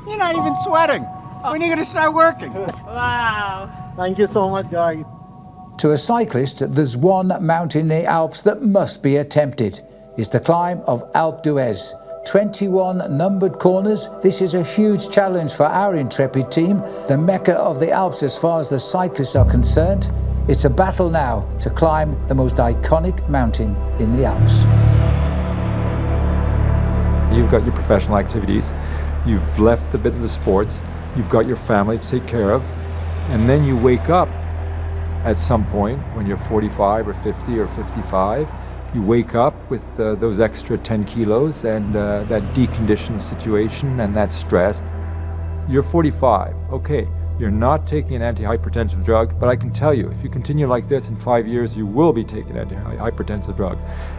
You're not even sweating. When are you going to start working? Wow. Thank you so much, guys. To a cyclist, there's one mountain in the Alps that must be attempted. It's the climb of Alpe d'Huez. 21 numbered corners. This is a huge challenge for our intrepid team, the mecca of the Alps as far as the cyclists are concerned. It's a battle now to climb the most iconic mountain in the Alps. You've got your professional activities, you've left a bit of the sports, you've got your family to take care of, and then you wake up at some point when you're 45 or 50 or 55. You wake up with those extra 10 kilos and that deconditioned situation and that stress. You're 45, okay, you're not taking an antihypertensive drug, but I can tell you, if you continue like this in 5 years, you will be taking an antihypertensive drug.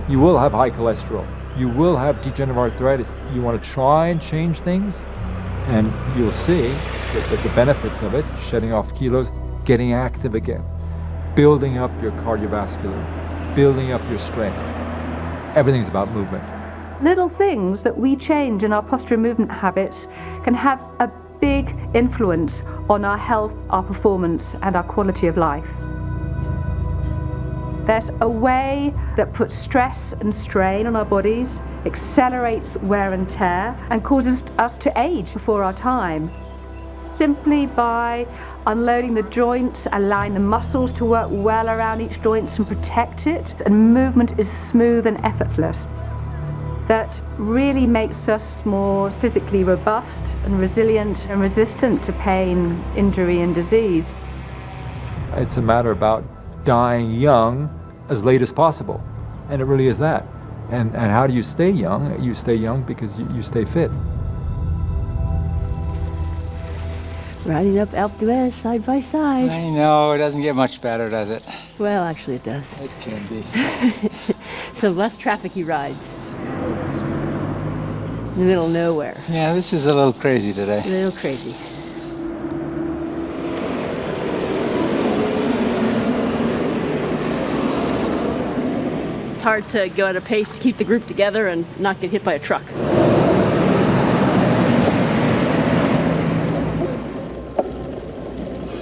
You will have high cholesterol. You will have degenerative arthritis. You want to try and change things, and you'll see that the benefits of it, shedding off kilos, getting active again, building up your cardiovascular building up your strength. Everything's about movement. Little things that we change in our posture and movement habits can have a big influence on our health, our performance, and our quality of life. There's a way that puts stress and strain on our bodies, accelerates wear and tear, and causes us to age before our time. Simply by unloading the joints, allowing the muscles to work well around each joint and protect it, and movement is smooth and effortless. That really makes us more physically robust and resilient and resistant to pain, injury, and disease. It's a matter about dying young as late as possible, and it really is that. And how do you stay young? You stay young because you stay fit. Riding up Alpe d'Huez side by side. I know, it doesn't get much better, does it? Well, actually it does. It can be. So less trafficy rides. In the middle of nowhere. Yeah, this is a little crazy A today. little crazy. It's hard to go at a pace to keep the group together and not get hit by a truck.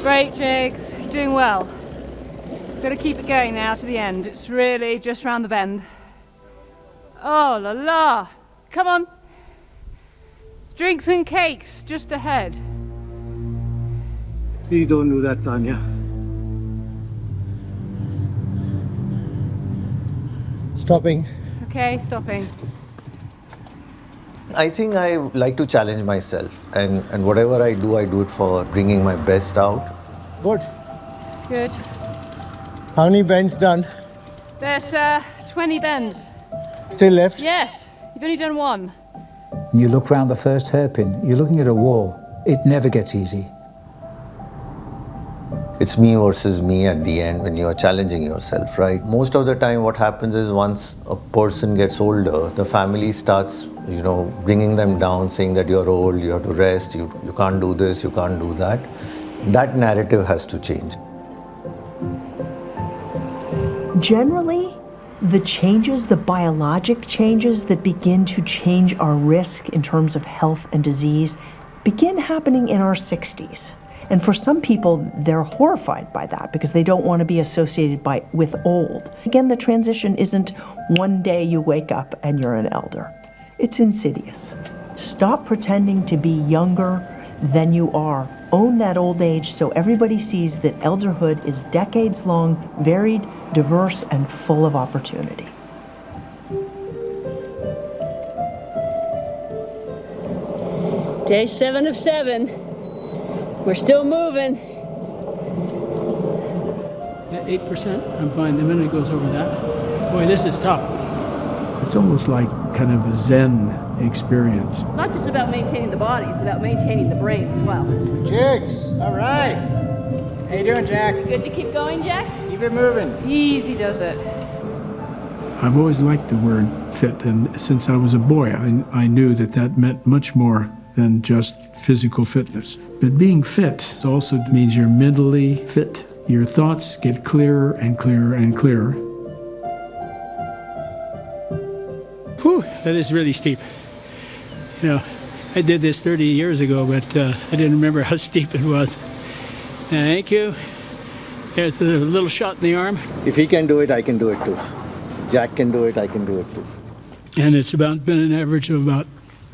Great, Jigs. You're doing well. Got to keep it going now to the end. It's really just round the bend. Oh la la! Come on. Drinks and cakes just ahead. Please don't do that, Tanya. Stopping. Okay, stopping. I think I like to challenge myself, and whatever I do it for bringing my best out. Good. Good. How many bends done? There's 20 bends. Still left? Yes, you've only done one. You look round the first hairpin, you're looking at a wall. It never gets easy. It's me versus me at the end when you are challenging yourself, right? Most of the time what happens is once a person gets older, the family starts, bringing them down, saying that you're old, you have to rest, you can't do this, you can't do that. That narrative has to change. Generally, the changes, the biologic changes that begin to change our risk in terms of health and disease begin happening in our 60s. And for some people, they're horrified by that because they don't want to be associated with old. Again, the transition isn't one day you wake up and you're an elder. It's insidious. Stop pretending to be younger than you are. Own that old age so everybody sees that elderhood is decades long, varied, diverse, and full of opportunity. Day 7 of 7. We're still moving. At 8%, I'm fine. The minute it goes over that. Boy, this is tough. It's almost like kind of a Zen experience. Not just about maintaining the body, it's about maintaining the brain as well. Jigs, all right. How you doing, Jack? Good to keep going, Jack? Keep it moving. Easy does it. I've always liked the word fit, and since I was a boy, I knew that meant much more than just physical fitness. But being fit also means you're mentally fit. Your thoughts get clearer and clearer and clearer. Whew, that is really steep. I did this 30 years ago, but I didn't remember how steep it was. Thank you. There's a little shot in the arm. If he can do it, I can do it too. Jack can do it, I can do it too. And it's been an average of about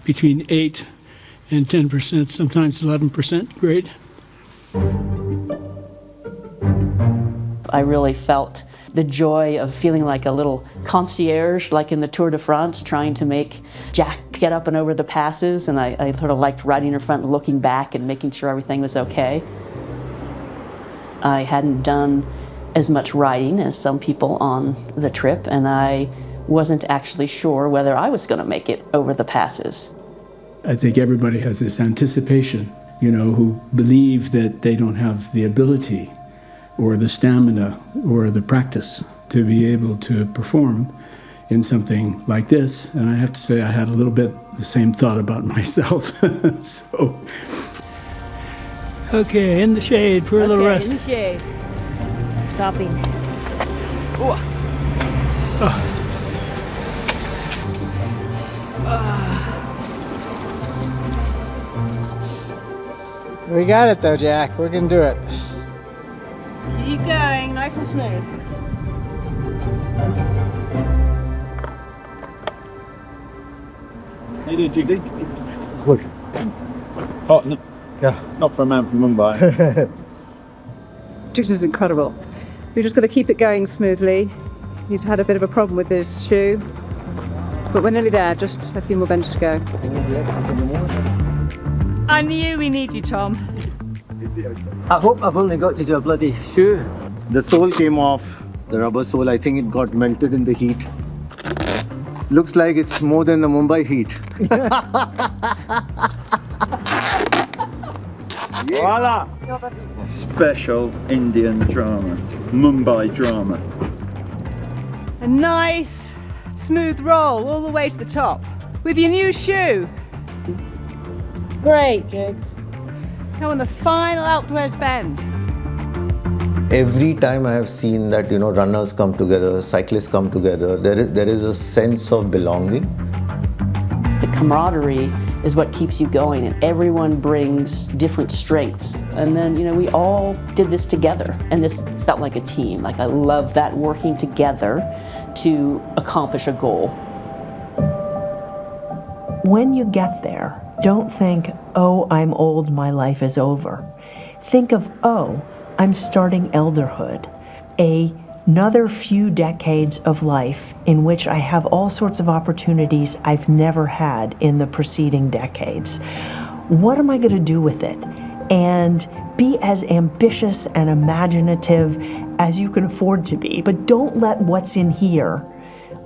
between 8 and 10%, sometimes 11% grade. I really felt the joy of feeling like a little concierge, like in the Tour de France, trying to make Jack get up and over the passes, and I sort of liked riding in front and looking back and making sure everything was okay. I hadn't done as much riding as some people on the trip, and I wasn't actually sure whether I was going to make it over the passes. I think everybody has this anticipation, who believe that they don't have the ability or the stamina or the practice to be able to perform in something like this. And I have to say I had a little bit the same thought about myself. So. Okay, in the shade for a little rest. In the shade. Stopping. Ooh. We got it though, Jack. We're gonna do it. Keep going, nice and smooth. How you doing, Jigsy? Good. Hot, no? Yeah. Not for a man from Mumbai. Jigs is incredible. We've just got to keep it going smoothly. He's had a bit of a problem with his shoe, but we're nearly there, just a few more bends to go. I knew we need you, Tom. I hope I've only got to do a bloody shoe. The sole came off, the rubber sole. I think it got melted in the heat. Looks like it's more than the Mumbai heat. Voila! Special Indian drama. Mumbai drama. A nice, smooth roll all the way to the top with your new shoe. Great, Jigs. Now on the final outwards bend. Every time I have seen that, runners come together, cyclists come together, there is a sense of belonging. The camaraderie is what keeps you going, and everyone brings different strengths. And then, we all did this together, and this felt like a team. Like, I love that, working together to accomplish a goal. When you get there, don't think, oh, I'm old, my life is over. Think of, oh, I'm starting elderhood, another few decades of life in which I have all sorts of opportunities I've never had in the preceding decades. What am I going to do with it? And be as ambitious and imaginative as you can afford to be, but don't let what's in here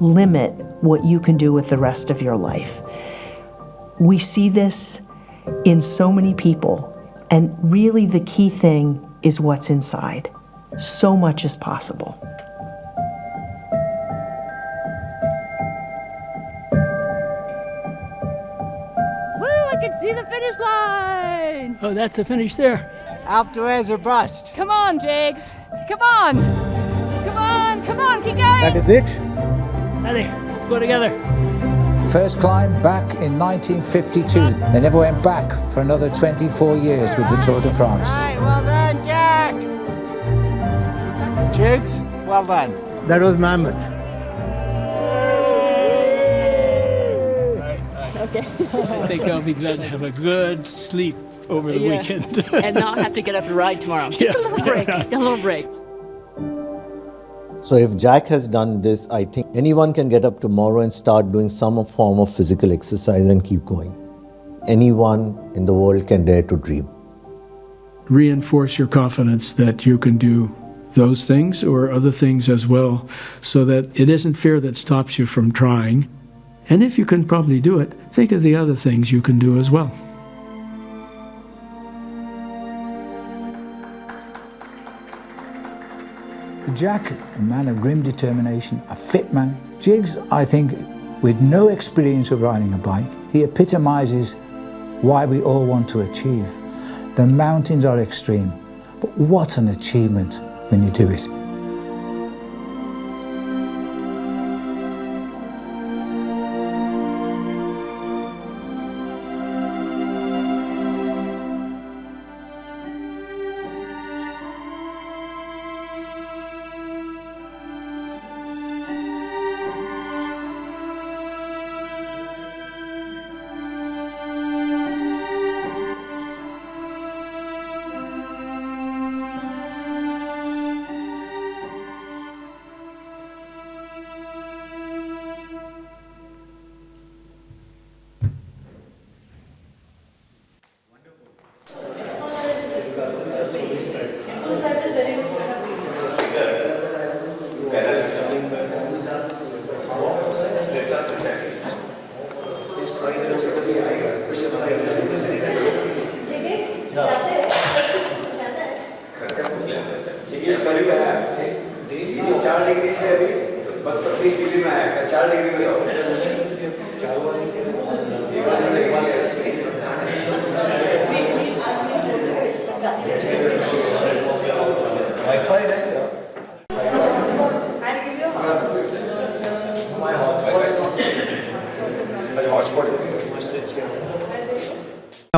limit what you can do with the rest of your life. We see this in so many people, and really the key thing is what's inside. So much is possible. Woo, I can see the finish line! Oh, that's the finish there. Alpe d'Huez or bust. Come on, Jigs. Come on. Come on, come on, keep going. That is it. Ready, let's go together. First climb back in 1952. They never went back for another 24 years with the Tour de France. All right, well done, Jack. Jigs, well done. That was mammoth. Okay. I think I'll be glad to have a good sleep over the weekend. And not have to get up and ride tomorrow. Just a little break, a little break. So if Jack has done this, I think anyone can get up tomorrow and start doing some form of physical exercise and keep going. Anyone in the world can dare to dream. Reinforce your confidence that you can do those things or other things as well, so that it isn't fear that stops you from trying. And if you can probably do it, think of the other things you can do as well. Jack, a man of grim determination, a fit man. Jigs, I think, with no experience of riding a bike, he epitomizes why we all want to achieve. The mountains are extreme, but what an achievement when you do it.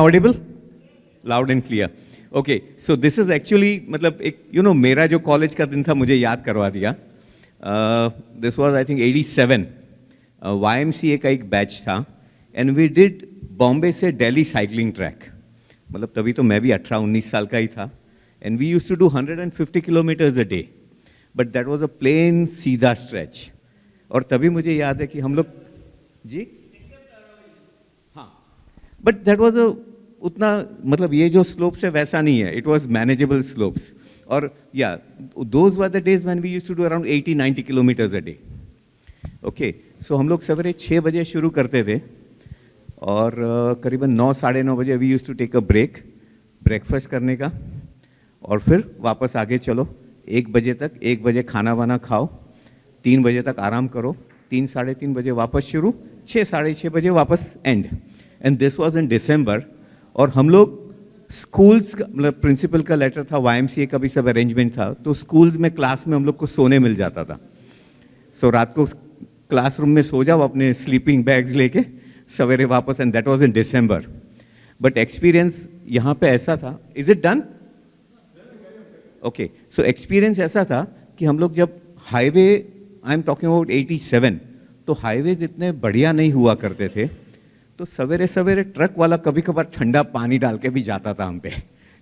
audible? Loud and clear. Okay, so this is actually, मतलब एक, you know, मेरा जो college का दिन था मुझे याद करवा दिया. This was I think 87. YMCA का एक batch था, and we did Bombay से Delhi cycling track. मतलब तभी तो मैं भी 18-19 साल का ही था, and we used to do 150 kilometers a day. But that was a plain सीधा stretch. और तभी मुझे याद है कि हम लोग जी हाँ, but that was a उतना मतलब ये जो slopes है वैसा नहीं है. It was manageable slopes. और yeah, those were the days when we used to do around 80-90 kilometers a day. Okay, so हम लोग सवेरे 6 बजे शुरू करते थे और करीबन 9-9:30 बजे we used to take a break, breakfast करने का, और फिर वापस आगे चलो 1 बजे तक. 1 बजे खाना वाना खाओ, 3 बजे तक आराम करो, 3-3:30 बजे वापस शुरू, 6-6:30 बजे वापस and. And this was in December. और हम लोग स्कूल्स का मतलब प्रिंसिपल का लेटर था, YMCA का भी सब अरेंजमेंट था, तो स्कूल्स में क्लास में हम लोग को सोने मिल जाता था. सो रात को क्लासरूम में सो जाओ अपने स्लीपिंग बैग्स लेके, सवेरे वापस. And that was in December. But experience यहाँ पे ऐसा था. Is it done? Okay, so experience ऐसा था कि हम लोग जब highway, I am talking about 87, तो हाईवेज इतने बढ़िया नहीं हुआ करते थे, तो सवेरे सवेरे ट्रक वाला कभी कभार ठंडा पानी डाल के भी जाता था हम पे.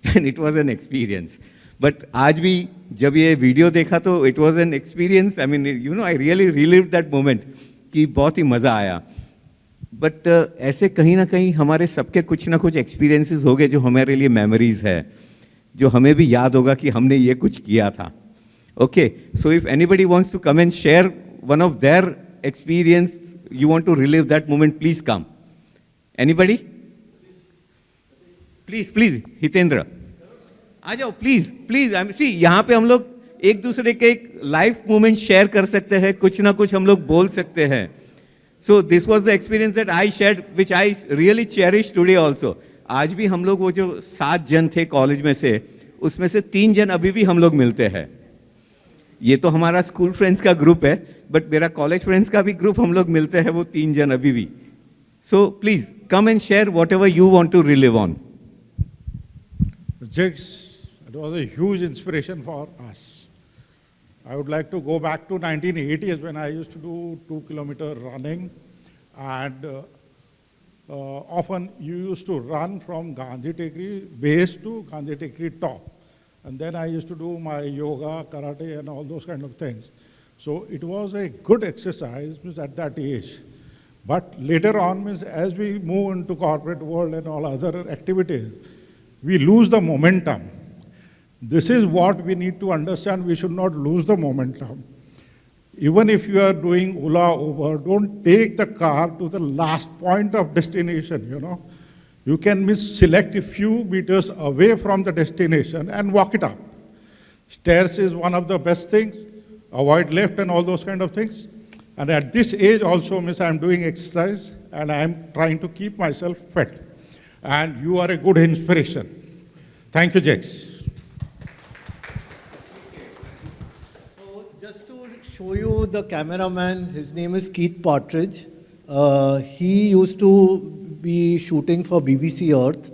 And it was an experience. But आज भी जब ये वीडियो देखा तो it was an experience. I mean you know I really relieved that moment कि बहुत ही मज़ा आया. बट ऐसे कहीं ना कहीं हमारे सबके कुछ ना कुछ एक्सपीरियंसेस हो गए जो हमारे लिए मेमोरीज है, जो हमें भी याद होगा कि हमने ये कुछ किया था. Okay, so if anybody wants to come and share one of their experience, you want to relive that moment, please come. Anybody? Please please, Hitendra आ जाओ प्लीज प्लीज. आई सी यहाँ पे हम लोग एक दूसरे के एक लाइफ मोमेंट शेयर कर सकते हैं, कुछ ना कुछ हम लोग बोल सकते हैं. So this was the experience that I shared, which I really cherish today also. आज भी हम लोग वो जो 7 जन थे कॉलेज में से, उसमें से 3 जन अभी भी हम लोग मिलते हैं. ये तो हमारा स्कूल फ्रेंड्स का ग्रुप है, बट मेरा कॉलेज फ्रेंड्स का भी ग्रुप हम लोग मिलते हैं, वो 3 जन अभी भी. So please come and share whatever you want to relive on. Jigs, it was a huge inspiration for us. I would like to go back to 1980s when I used to do 2-kilometer running, and often you used to run from Gandhi Tekri base to Gandhi Tekri top. And then I used to do my yoga, karate, and all those kind of things. So it was a good exercise at that age. But later on, as we move into corporate world and all other activities, we lose the momentum. This is what we need to understand. We should not lose the momentum. Even if you are doing Ola, Uber, don't take the car to the last point of destination, you know. You can select a few meters away from the destination and walk it up. Stairs is one of the best things. Avoid left and all those kind of things. And at this age also, I'm doing exercise and I'm trying to keep myself fit. And you are a good inspiration. Thank you, Jax. So just to show you the cameraman, his name is Keith Partridge. He used to be shooting for BBC Earth.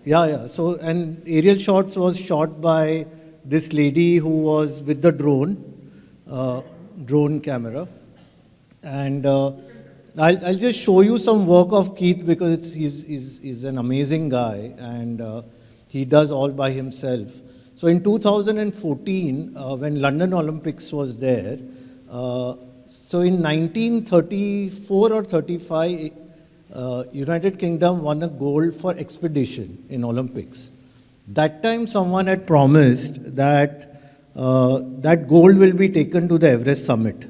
Yeah. So, and aerial shots was shot by this lady who was with the drone camera. And I'll just show you some work of Keith because he's an amazing guy, and he does all by himself. So in 2014, when London Olympics was there, so in 1934 or 35, United Kingdom won a gold for expedition in Olympics. That time someone had promised that that gold will be taken to the Everest summit.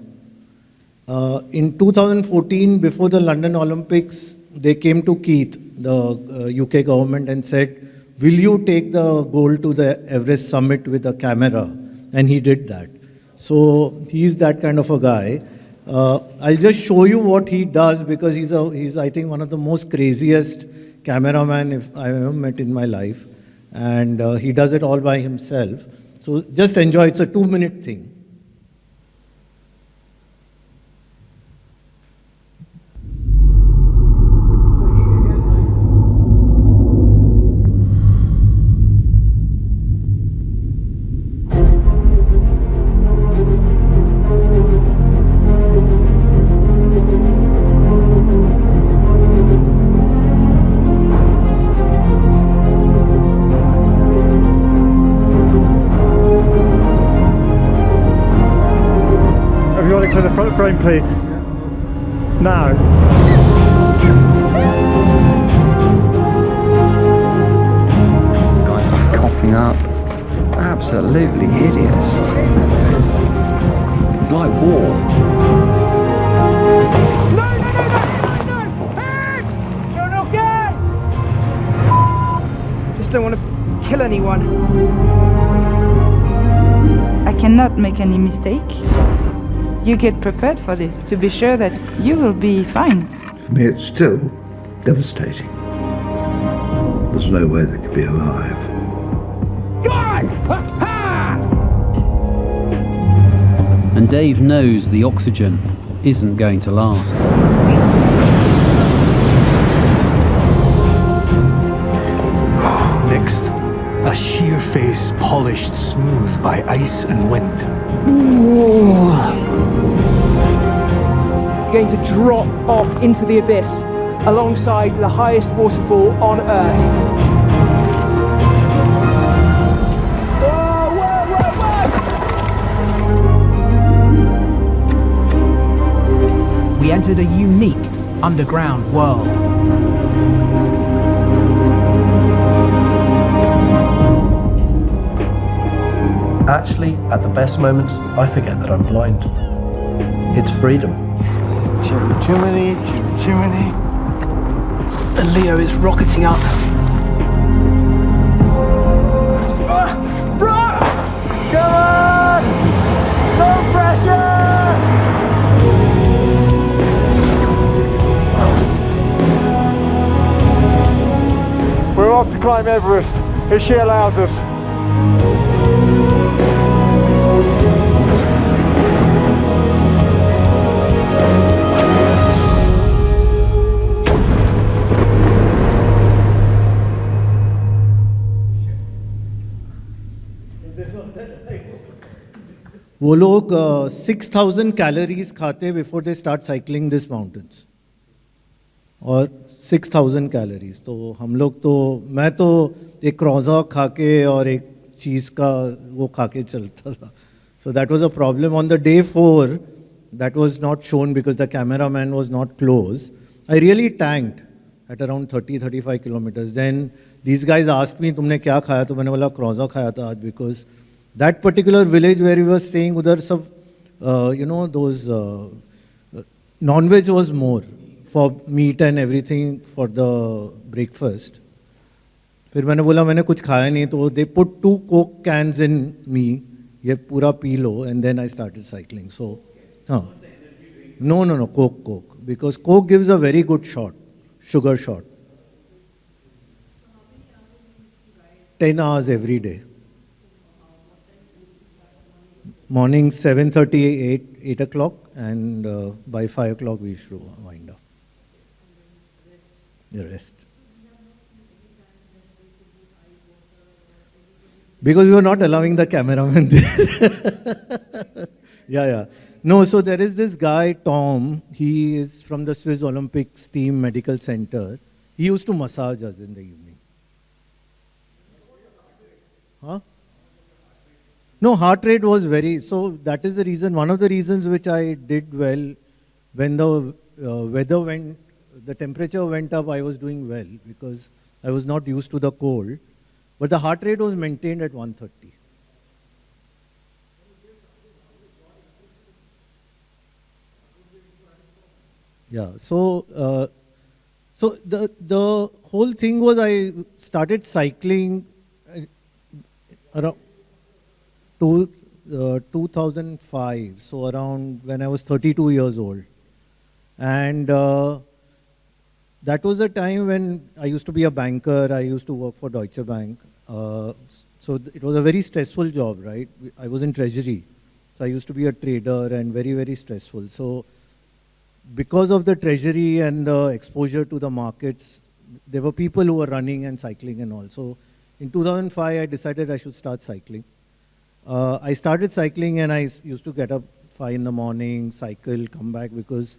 In 2014, before the London Olympics, they came to Keith, the UK government, and said, will you take the gold to the Everest summit with a camera? And he did that. So he's that kind of a guy. I'll just show you what he does because he's I think, one of the most craziest cameraman I've ever met in my life. And he does it all by himself. So just enjoy. It's a 2-minute thing. So he Photo frame, please. Now. Guys are coughing up. Absolutely hideous. It's like war. Just don't want to kill anyone. I cannot make any mistake. You get prepared for this to be sure that you will be fine. For me, it's still devastating. There's no way they could be alive. And Dave knows the oxygen isn't going to last. Next, a sheer face polished smooth by ice and wind. You're going to drop off into the abyss alongside the highest waterfall on Earth. We entered a unique underground world. Actually, at the best moments, I forget that I'm blind. It's freedom. Jiminy. And Leo is rocketing up. Come on! No pressure! We're off to climb Everest, if she allows us. वो लोग 6,000 calories खाते before they start cycling this mountains और 6,000 calories तो हम लोग तो मैं तो एक क्रॉजा खा के और एक चीज़ का वो खा के चलता था so that was a problem on the day 4 that was not shown because the camera man was not close I really tanked at around 30-35 kilometres then these guys asked me तुमने क्या खाया तो मैंने बोला क्रॉजा खाया था आज because that particular village where we were staying, udhar sab, those non-veg was more for meat and everything for the breakfast. फिर मैंने बोला मैंने कुछ खाया नहीं तो they put 2 Coke cans in me, ये पूरा P low and then I started cycling. So, no, Coke, because Coke gives a very good shot, sugar shot. 10 hours every day. Morning 7:30, 8 o'clock, and by 5 o'clock we should wind up. The rest. Because we were not allowing the cameraman there. Yeah. No, so there is this guy, Tom, he is from the Swiss Olympics team medical center. He used to massage us in the evening. Huh? No, heart rate was so that is the reason, one of the reasons which I did well when the weather went, the temperature went up, I was doing well because I was not used to the cold. But the heart rate was maintained at 130. Yeah, so the whole thing was I started cycling around 2005, so around when I was 32 years old. And that was a time when I used to be a banker, I used to work for Deutsche Bank. So it was a very stressful job, right? I was in treasury. So I used to be a trader and very, very stressful. So because of the treasury and the exposure to the markets, there were people who were running and cycling and all. So in 2005, I decided I should start cycling. I started cycling and I used to get up 5 in the morning, cycle, come back because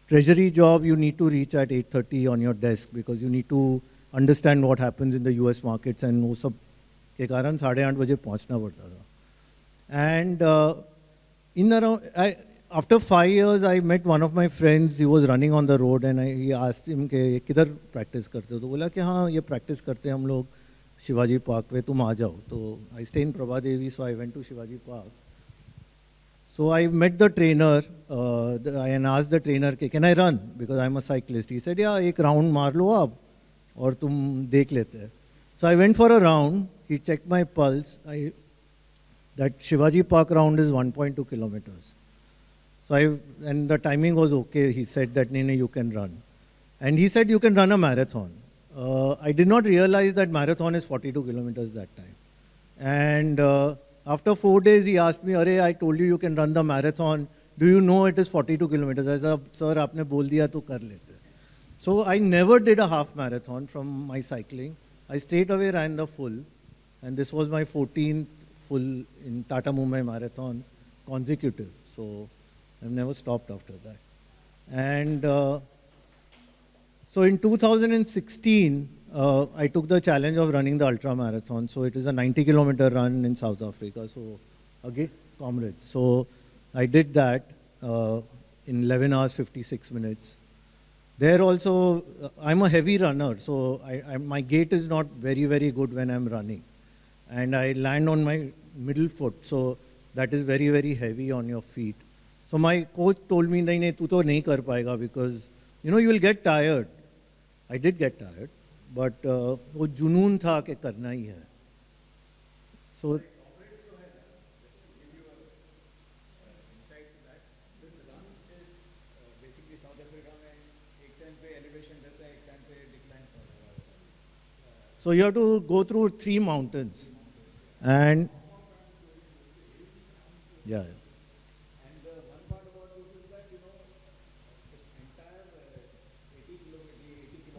treasury job you need to reach at 8:30 on your desk because you need to understand what happens in the US markets and वो सब के कारण 8:30 बजे पहुंचना पड़ता था. And in around after 5 years, I met one of my friends. He was running on the road, and he asked him कि किधर practice करते हो? तो बोला कि हाँ ये practice करते हैं हम लोग शिवाजी पार्क पे, तुम आ जाओ. तो I stay in Prabhadevi, so I went to Shivaji Park. So I met the trainer and asked the trainer, can I run? Because I'm a cyclist. He said, yeah, एक round मार लो आप और तुम देख लेते हैं. So I went for a round. He checked my pulse. That Shivaji Park round is 1.2 kilometers. So and the timing was okay. He said that, Nene, you can run. And he said, you can run a marathon. I did not realize that marathon is 42 kilometers that time. And after 4 days, he asked me, Arey, I told you can run the marathon. Do you know it is 42 kilometers? I said, sir, aapne bol diya to kar lete. So I never did a half marathon from my cycling. I straight away ran the full. And this was my 14th full in Tata Mumbai marathon consecutive. So I've never stopped after that. And so in 2016, I took the challenge of running the ultra marathon. So it is a 90-kilometer run in South Africa. So again, comrades. So I did that in 11 hours, 56 minutes. There also, I'm a heavy runner. So my gait is not very, very good when I'm running. And I land on my middle foot. So that is very, very heavy on your feet. So my coach told me, nahi, tu to nahi kar payega because, you will get tired. I did get tired. But वो जुनून था कि करना ही है. So So you have to go through 3 mountains, and yeah.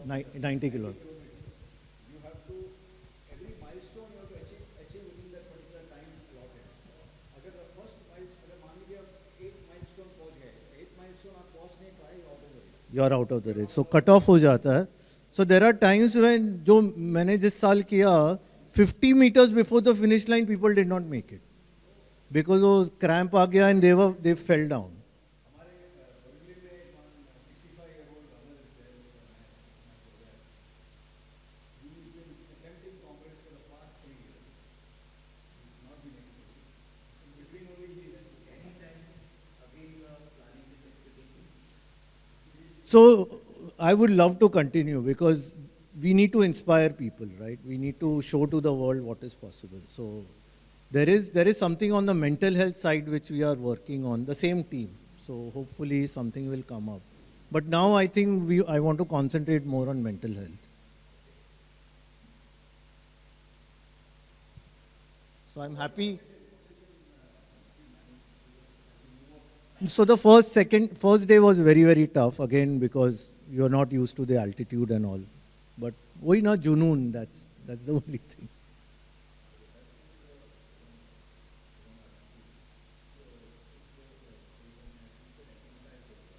90 kilometers. You're out of the race. So cut off हो जाता है. So there are times when जो मैंने जिस साल किया 50 meters before the finish line people did not make it because वो cramp आ गया and they fell down. So I would love to continue because we need to inspire people, right? We need to show to the world what is possible. So there is something on the mental health side which we are working on, the same team. So hopefully something will come up. But now I think I want to concentrate more on mental health. So I'm happy. So the first day was very, very tough again because you're not used to the altitude and all. But वही ना जुनून, that's the only thing.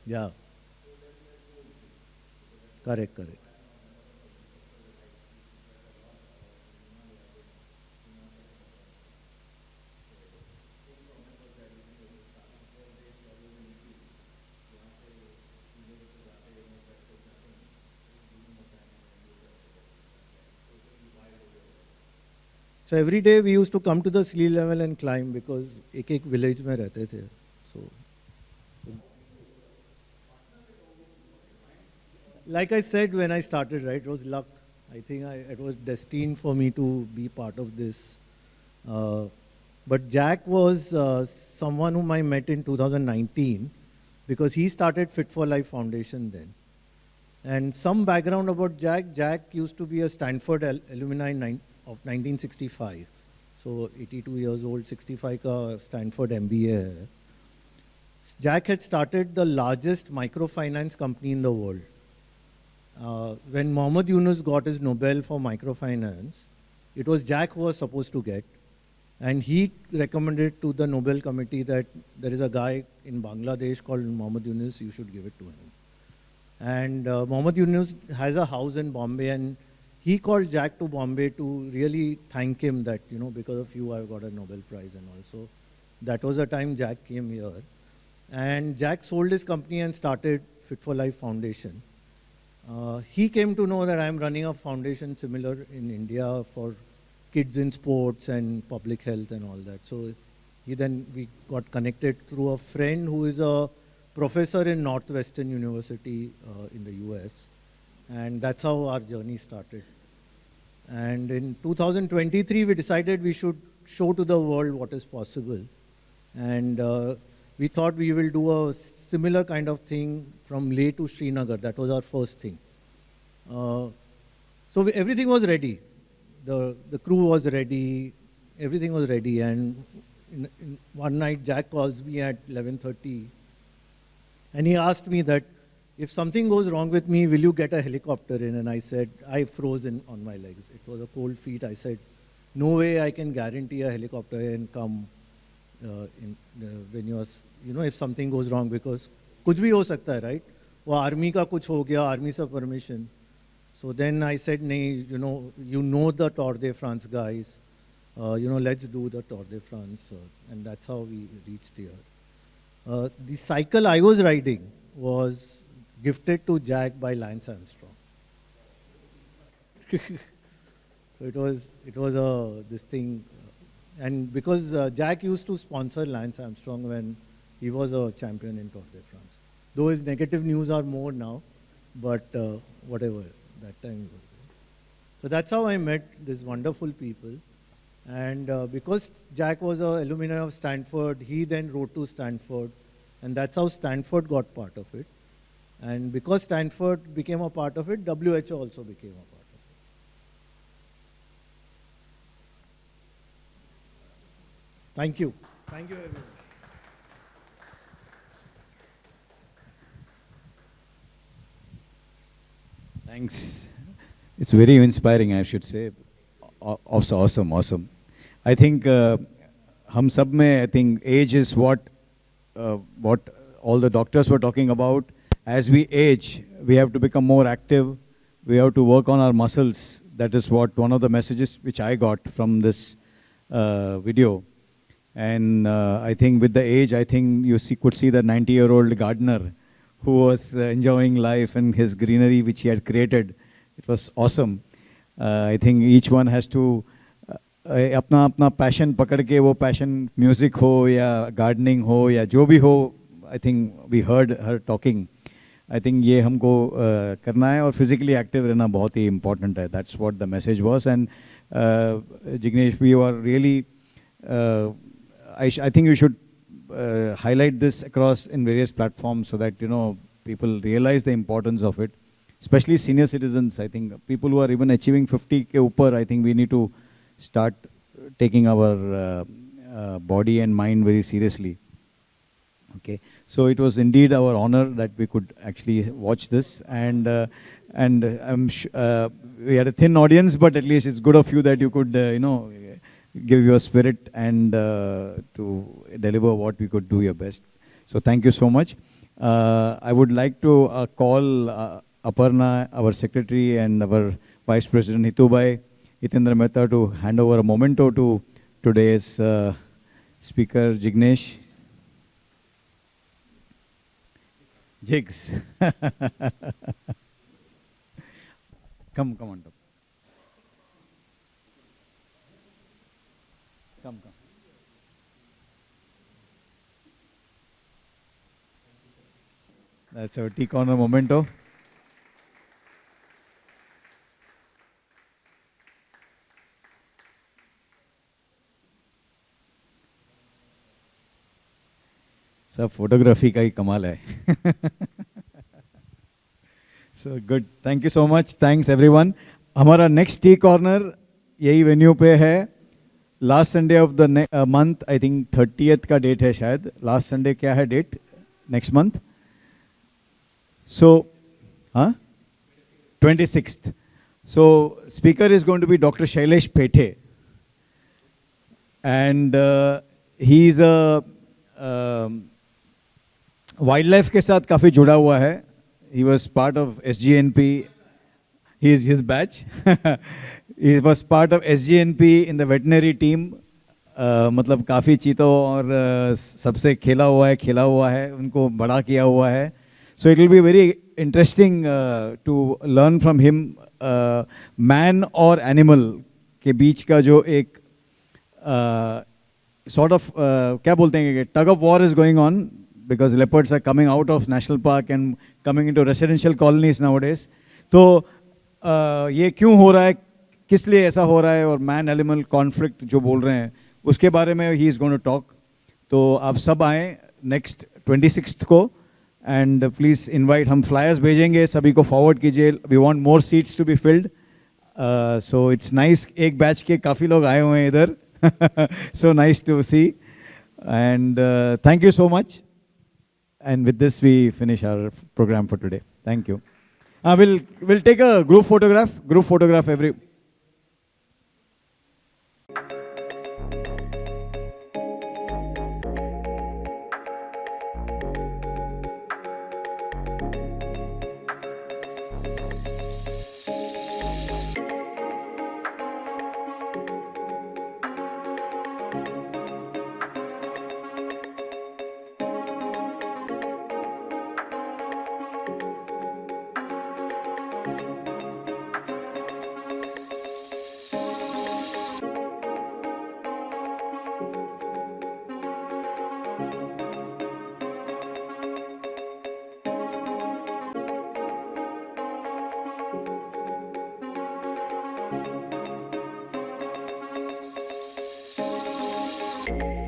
Yeah. Correct. So every day we used to come to the sea level and climb because एक village में रहते थे. So, like I said when I started, right, it was luck. I think it was destined for me to be part of this. But Jack was someone whom I met in 2019 because he started Fit for Life Foundation then. And some background about Jack. Jack used to be a Stanford alumni of 1965. So 82 years old, 65 ka Stanford MBA hai. Jack had started the largest microfinance company in the world. When Mohammad Yunus got his Nobel for microfinance, it was Jack who was supposed to get. And he recommended to the Nobel committee that there is a guy in Bangladesh called Mohammad Yunus, you should give it to him. And Mohammad Yunus has a house in Bombay, and he called Jack to Bombay to really thank him that, because of you, I've got a Nobel Prize and all. So that was the time Jack came here. And Jack sold his company and started Fit for Life Foundation. He came to know that I'm running a foundation similar in India for kids in sports and public health and all that. So we got connected through a friend who is a professor in Northwestern University in the US. And that's how our journey started. And in 2023, we decided we should show to the world what is possible. And we thought we will do a similar kind of thing from Leh to Srinagar. That was our first thing. Everything was ready. The crew was ready. Everything was ready. And one night, Jack calls me at 11:30. And he asked me that, if something goes wrong with me, will you get a helicopter in? And I said, I froze on my legs. It was a cold feet. I said, no way I can guarantee a helicopter and come when you are, if something goes wrong, because kuch bhi ho sakta hai, right? वो army का कुछ हो गया, army से permission. So then I said, नहीं, you know the Tour de France guys, let's do the Tour de France. And that's how we reached here. The cycle I was riding was gifted to Jack by Lance Armstrong. So it was this thing, and because Jack used to sponsor Lance Armstrong when he was a champion in Tour de France. Though his negative news are more now, but whatever, that time was there. So that's how I met these wonderful people. And because Jack was an alumni of Stanford, he then wrote to Stanford, and that's how Stanford got part of it. And because Stanford became a part of it, WHO also became a part of it. Thank you. Thank you, everyone. Thanks. It's very inspiring, I should say. Awesome. I think hum sab mein, I think age is what all the doctors were talking about. As we age, we have to become more active. We have to work on our muscles. That is what one of the messages which I got from this video. And I think with the age, I think you could see the 90-year-old gardener who was enjoying life and his greenery which he had created. It was awesome. I think each one has to अपना passion पकड़ के, वो passion music हो या gardening हो या जो भी हो, I think we heard her talking. I think ये हमको करना है और physically active रहना बहुत ही important है. That's what the message was. And Jignesh, we are really, I think you should highlight this across in various platforms so that people realize the importance of it. Especially senior citizens, I think people who are even achieving 50 ke upar, I think we need to start taking our body and mind very seriously. Okay, so it was indeed our honor that we could actually watch this, and I'm we had a thin audience, but at least it's good of you that you could give your spirit and to deliver what we could do your best. So thank you so much. I would like to call Aparna, our secretary, and our vice president Hitubhai Hitendra Mehta to hand over a memento to today's speaker Jignesh. Jigs. Come on top. Come. That's our tea corner memento. सब photography का ही कमाल है. So good. Thank you so much. Thanks everyone. हमारा next tea corner यही venue पे है. Last Sunday of the month, I think 30th का date है शायद. Last Sunday क्या है date? Next month? So, 26th. So speaker is going to be Dr. Shailesh Pethe. And he is a wildlife के साथ काफ़ी जुड़ा हुआ है. He was part of SGNP. He is his batch. He was part of SGNP in the veterinary team मतलब काफ़ी चीतों और सबसे खेला हुआ है, उनको बड़ा किया हुआ है. So it will be very interesting to learn from him man और animal के बीच का जो एक sort of क्या बोलते हैं, tug of war is going on because leopards are coming out of national park and coming into residential colonies nowadays. तो ये क्यों हो रहा है, किस लिए ऐसा हो रहा है, और मैन एनिमल कॉन्फ्लिक्ट जो बोल रहे हैं उसके बारे में he is going to talk. तो आप सब आएँ नेक्स्ट 26 को एंड प्लीज़ इनवाइट. हम फ्लायर्स भेजेंगे, सभी को फॉरवर्ड कीजिए. We want more seats to be filled. So it's nice, एक बैच के काफ़ी लोग आए हुए हैं इधर. So nice to see and thank you so much. And with this we finish our program for today. Thank you. We'll take a group photograph every. you.